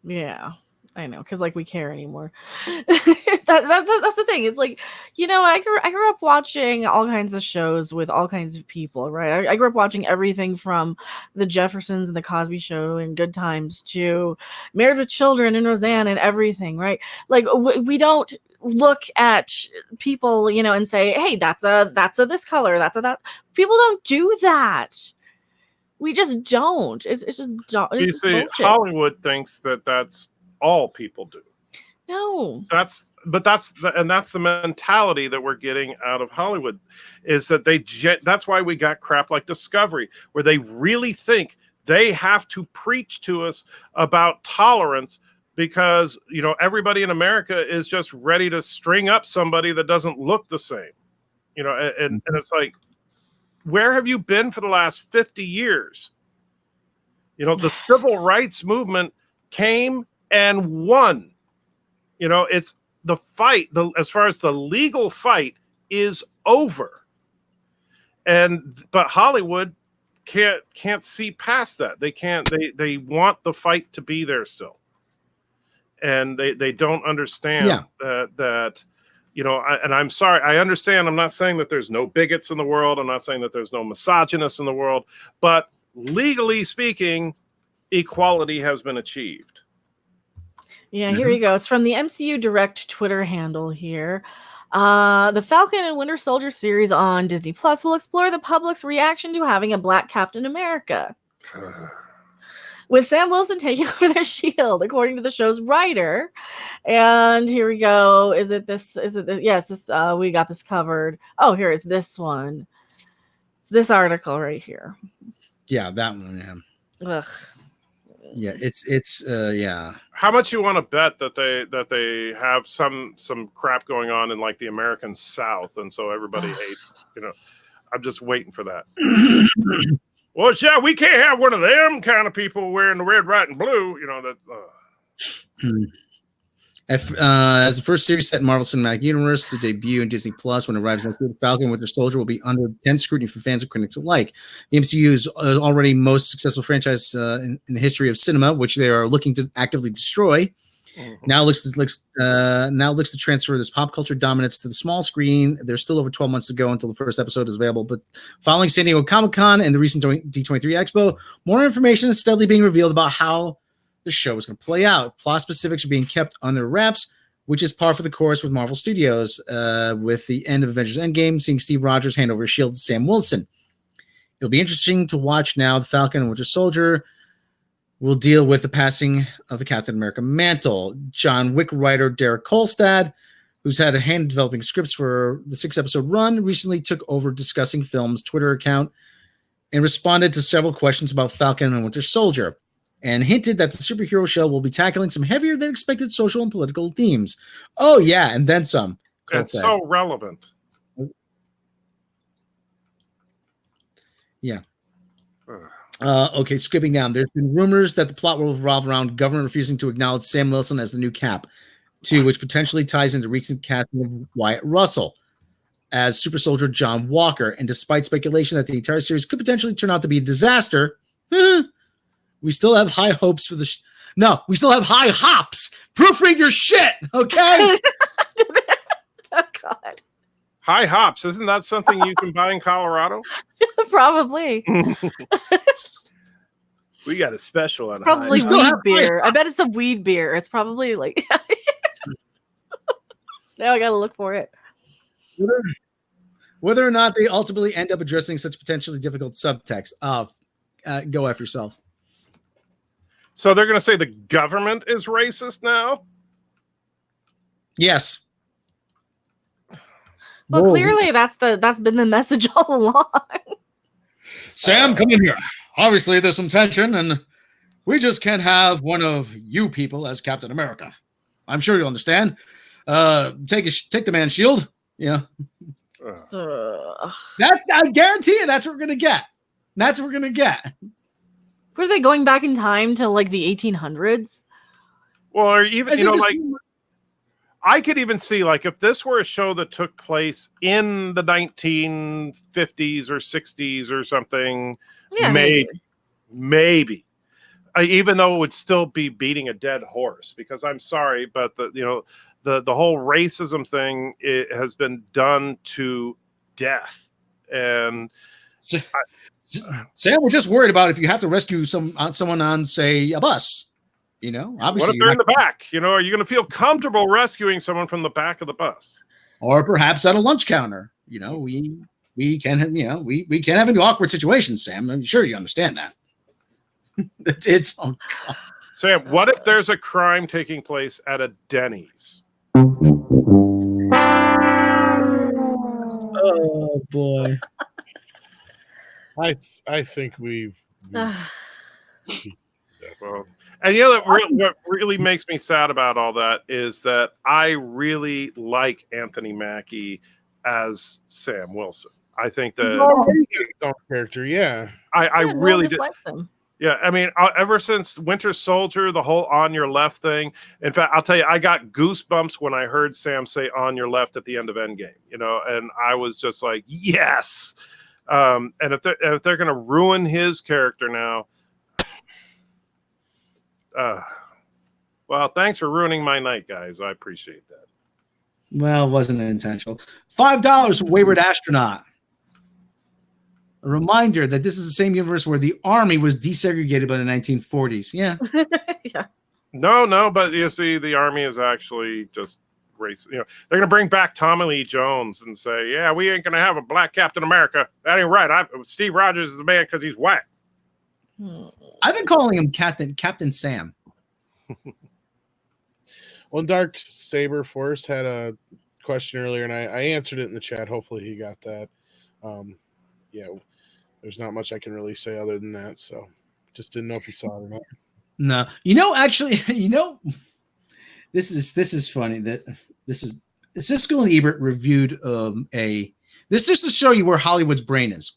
Yeah. I know, because we care anymore. That's the thing. It's I grew up watching all kinds of shows with all kinds of people, right? I grew up watching everything from the Jeffersons and the Cosby Show and Good Times to Married with Children and Roseanne and everything, right? We don't look at people, and say, hey, that's a this color, that's a that. People don't do that. We just don't. It's just Hollywood thinks that that's all people do. No, that's but that's the mentality that we're getting out of Hollywood, is that that's why we got crap like Discovery, where they really think they have to preach to us about tolerance because, everybody in America is just ready to string up somebody that doesn't look the same, and it's like, where have you been for the last 50 years? The civil rights movement came and won. It's the fight, as far as the legal fight, is over. But Hollywood can't see past that. They can't. They want the fight to be there still, and they don't understand that. And I'm sorry. I understand. I'm not saying that there's no bigots in the world. I'm not saying that there's no misogynists in the world. But legally speaking, equality has been achieved. Yeah, here we go. It's from the MCU Direct Twitter handle here. The Falcon and Winter Soldier series on Disney Plus will explore the public's reaction to having a black Captain America, with Sam Wilson taking over their shield, according to the show's writer. And here we go. Is it this? Yes, this. We got this covered. Oh, here is this one. This article right here. Yeah, that one. Yeah. Ugh. Yeah, it's yeah. How much you want to bet that they have some crap going on in like the American South, and so everybody hates? I'm just waiting for that. Well, yeah, we can't have one of them kind of people wearing the red, white, and blue. As the first series set in Marvel Cinematic Universe to debut in Disney Plus when it arrives next week, Falcon and Winter Soldier will be under intense scrutiny from fans and critics alike. The MCU is already most successful franchise in the history of cinema, which they are looking to actively destroy. Now looks to transfer this pop culture dominance to the small screen. There's still over 12 months to go until the first episode is available. But following San Diego Comic-Con and the recent D23 Expo, more information is steadily being revealed about how the show is going to play out. Plot specifics are being kept under wraps, which is par for the course with Marvel Studios, with the end of Avengers Endgame, seeing Steve Rogers hand over his shield to Sam Wilson. It'll be interesting to watch now. The Falcon and Winter Soldier will deal with the passing of the Captain America mantle. John Wick writer Derek Kolstad, who's had a hand in developing scripts for the 6-episode run, recently took over Discussing Film's Twitter account and responded to several questions about Falcon and Winter Soldier, and hinted that the superhero show will be tackling some heavier than expected social and political themes. Oh, yeah, and then some. It's so relevant. Yeah. Okay, skipping down. There's been rumors that the plot will revolve around government refusing to acknowledge Sam Wilson as the new Cap, too, which potentially ties into recent casting of Wyatt Russell as Super Soldier John Walker. And despite speculation that the entire series could potentially turn out to be a disaster, we still have high hopes for the No, we still have high hops. Proofread your shit, okay? Oh, God. High hops. Isn't that something you can buy in Colorado? Probably. We got a special on Probably weed beer. I bet it's a weed beer. It's probably like... Now I got to look for it. Whether or not they ultimately end up addressing such potentially difficult subtext, go F yourself. So they're going to say the government is racist now? Yes. Well, clearly that's been the message all along. Sam, come in here. Obviously, there's some tension, and we just can't have one of you people as Captain America. I'm sure you understand. Take the man's shield. Yeah. I guarantee you that's what we're gonna get. That's what we're gonna get. Were they going back in time to like the 1800s? Well, or even I could even see like if this were a show that took place in the 1950s or 60s or something, maybe. Even though it would still be beating a dead horse, because I'm sorry, but the whole racism thing, it has been done to death. And Sam, we're just worried about if you have to rescue someone on, say, a bus. Obviously, what if they're in the back? Are you going to feel comfortable rescuing someone from the back of the bus, or perhaps at a lunch counter? We can have we can't have any awkward situations, Sam. I'm sure you understand that. It's oh God. Sam, what if there's a crime taking place at a Denny's? Oh boy. I think we've Ah, Well, and what really makes me sad about all that is that I really like Anthony Mackie as Sam Wilson. I think that his own character, yeah. I yeah, no one really did. dislikes them. Yeah, I mean, ever since Winter Soldier, the whole "on your left" thing. In fact, I'll tell you, I got goosebumps when I heard Sam say "on your left" at the end of Endgame. And I was just like, yes. And if they're going to ruin his character now, well, thanks for ruining my night, guys. I appreciate that. Well, it wasn't intentional. $5 for Wayward Astronaut. A reminder that this is the same universe where the army was desegregated by the 1940s. Yeah. Yeah. No, but you see, the army is actually just race. They're going to bring back Tommy Lee Jones and say, yeah, we ain't going to have a black Captain America. That ain't right. Steve Rogers is the man because he's white. I've been calling him Captain Sam. Well, Dark Saber Force had a question earlier, and I answered it in the chat. Hopefully he got that. Yeah, there's not much I can really say other than that. So just didn't know if you saw it or not. No, actually, this is funny that this is Siskel and Ebert reviewed this just to show you where Hollywood's brain is.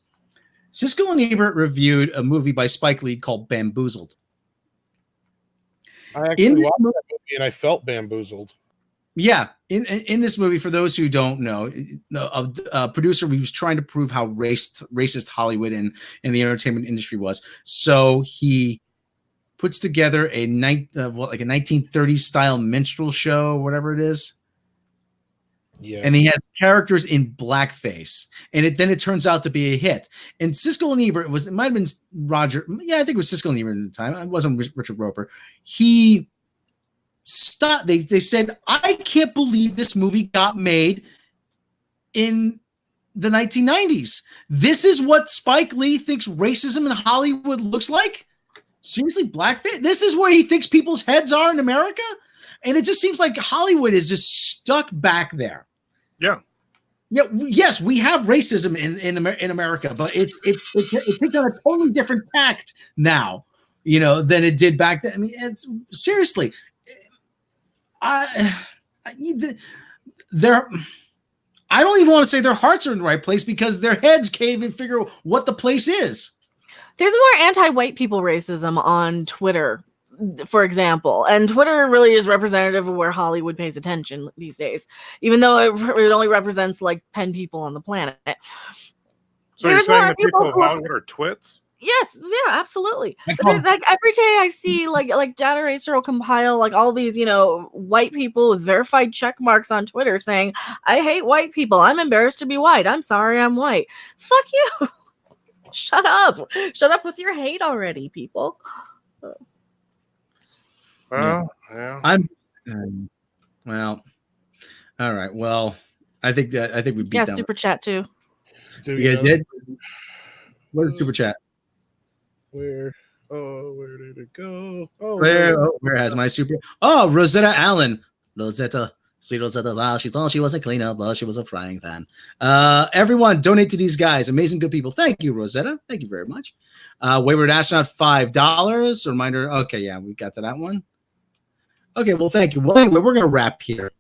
Siskel and Ebert reviewed a movie by Spike Lee called Bamboozled. I actually watched that movie and I felt bamboozled. Yeah, in this movie, for those who don't know, a producer was trying to prove how racist Hollywood and the entertainment industry was. So he puts together a 1930s style minstrel show, whatever it is. Yeah, and he has characters in blackface, and then it turns out to be a hit. And Siskel and Ebert it might have been Roger. Yeah, I think it was Siskel and Ebert at the time. It wasn't Richard Roper. He stopped. They said, I can't believe this movie got made in the 1990s. This is what Spike Lee thinks racism in Hollywood looks like? Seriously, blackface? This is where he thinks people's heads are in America? And it just seems like Hollywood is just stuck back there. Yeah. Yeah. Yes, we have racism in America, but it takes on a totally different tact now, than it did back then. I mean, it's seriously, I don't even want to say their hearts are in the right place because their heads can't even figure out what the place is. There's more anti-white people racism on Twitter, for example, and Twitter really is representative of where Hollywood pays attention these days, even though it only represents like 10 people on the planet. So you're saying the people of Hollywood are twits? Yes, yeah, absolutely. Like every day I see like Data Racer will compile like all these, white people with verified check marks on Twitter saying, I hate white people. I'm embarrassed to be white. I'm sorry I'm white. Fuck you. Shut up. Shut up with your hate already, people. Well, yeah. Well, all right. Well, I think we beat that. Super chat too. Yeah, did. What is super chat? Where did it go? Where has my super? Oh, Rosetta Allen. Sweet Rosetta. Wow, she thought she was a cleaner, but she was a frying pan. Everyone, donate to these guys. Amazing, good people. Thank you, Rosetta. Thank you very much. Wayward Astronaut, $5. Reminder. Okay, yeah, we got to that one. Okay, well, thank you. Well, anyway, we're going to wrap here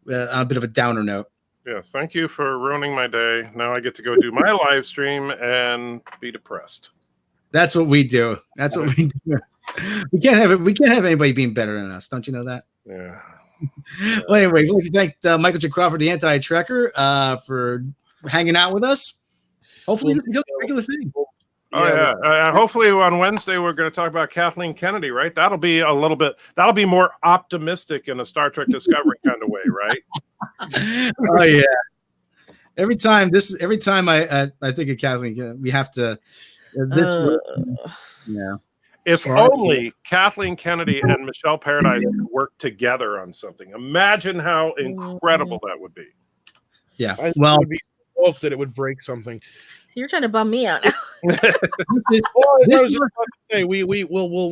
on a bit of a downer note. Yeah, thank you for ruining my day. Now I get to go do my live stream and be depressed. That's what we do. That's what we do. We can't have anybody being better than us. Don't you know that? Yeah. Well, anyway, we'd like to thank Michael J. Crawford, the anti-trekker, for hanging out with us. Hopefully, this becomes a regular thing. Oh yeah. Hopefully on Wednesday we're going to talk about Kathleen Kennedy, right? That'll be more optimistic in a Star Trek Discovery kind of way, right? Oh yeah. Every time I think of Kathleen, we have to. Yeah. If only Kathleen Kennedy and Michelle Paradise could work together on something. Imagine how incredible that would be. Yeah. Well, would be hope that it would break something. So you're trying to bum me out now. We'll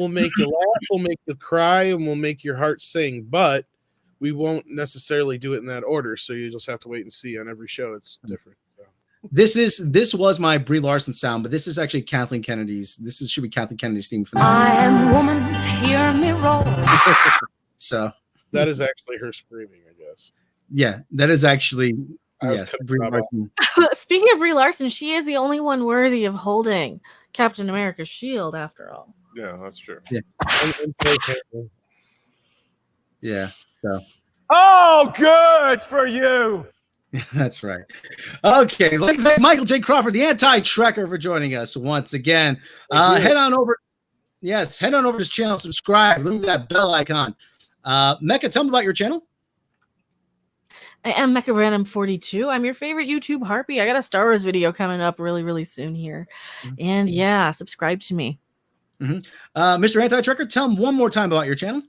make you laugh, we'll make you cry, and we'll make your heart sing, but we won't necessarily do it in that order. So you just have to wait and see on every show. It's different. So. This was my Brie Larson sound, but this is actually Kathleen Kennedy's. Should be Kathleen Kennedy's theme for I am woman, hear me roll. So That is actually her screaming, I guess. yeah, that is actually I was yes. cutting Brie that Larson. Speaking of Brie Larson, she is the only one worthy of holding Captain America's shield, after all. Yeah, that's true. Yeah, so Oh, good for you. that's right. Okay, like thank Michael J. Crawford, the anti-trekker, for joining us once again. Head on over to his channel, subscribe, look at that bell icon. Mecca, tell me about your channel. I am Mecha Random 42. I'm your favorite YouTube harpy. I got a Star Wars video coming up really, really soon here. And yeah, subscribe to me. Mr. Anti-Trekker, tell him one more time about your channel.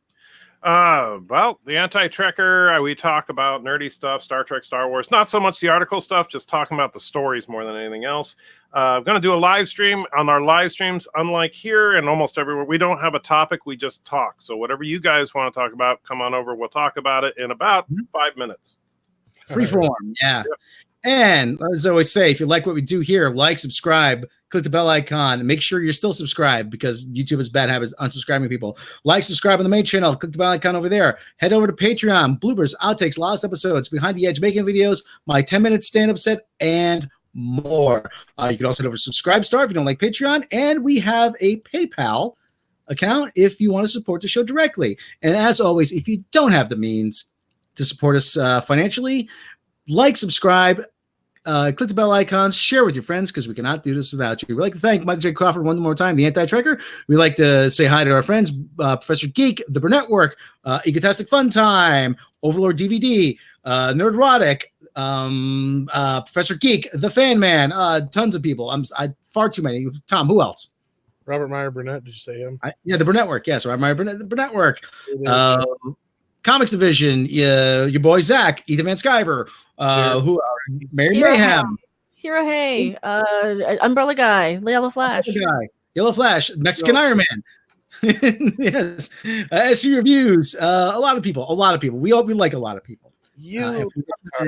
Well, the Anti-Trekker, we talk about nerdy stuff, Star Trek, Star Wars. Not so much the article stuff, just talking about the stories more than anything else. I'm going to do a live stream. On our live streams, unlike here and almost everywhere, we don't have a topic, we just talk. So whatever you guys want to talk about, come on over. We'll talk about it in about 5 minutes. Freeform, yeah. Yep. And as I always say, if you like what we do here, like, subscribe, click the bell icon, and make sure you're still subscribed because YouTube has bad habits unsubscribing people. Like, subscribe on the main channel, click the bell icon over there. Head over to Patreon, bloopers, outtakes, lost episodes, behind the edge making videos, my 10-minute stand-up set, and more. You can also head over to Subscribestar if you don't like Patreon, and we have a PayPal account if you want to support the show directly. And as always, if you don't have the means to support us financially, like, subscribe, click the bell icons, share with your friends because we cannot do this without you. We'd like to thank Michael J. Crawford one more time, the Anti-Trekker. We'd like to say hi to our friends, Professor Geek, the Burnett Work, Egotastic Fun Time, Overlord DVD, Nerdrotic, Professor Geek, the Fan Man, tons of people. I far too many. Tom, who else? Robert Meyer Burnett, did you say him? Yeah, the Burnett Work. Yes, Robert Meyer Burnett, the Burnett Work. Comics Division, your boy Zach, Ethan Van Sciver, who Mary Hero Mayhem, Hero Hey, Umbrella Guy, Yellow Flash, Yellow Flash, Mexican Iron Man. Yes, SC Reviews, a lot of people. We like a lot of people. You get a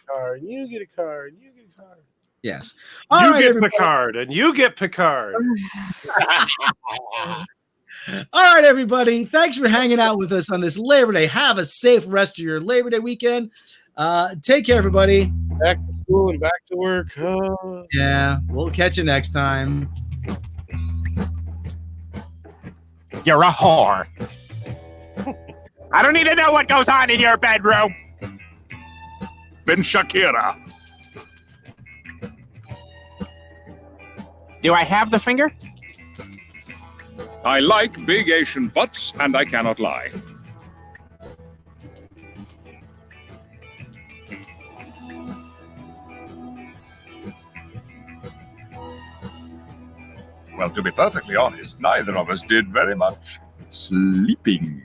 car, and you get a car, and you get a car. Yes. You get Picard, and you get Picard. All right, everybody. Thanks for hanging out with us on this Labor Day. Have a safe rest of your Labor Day weekend. Take care, everybody. Back to school and back to work. Yeah, we'll catch you next time. You're a whore. I don't need to know what goes on in your bedroom. Ben Shakira. Do I have the finger? I like big Asian butts, and I cannot lie. Well, to be perfectly honest, neither of us did very much sleeping.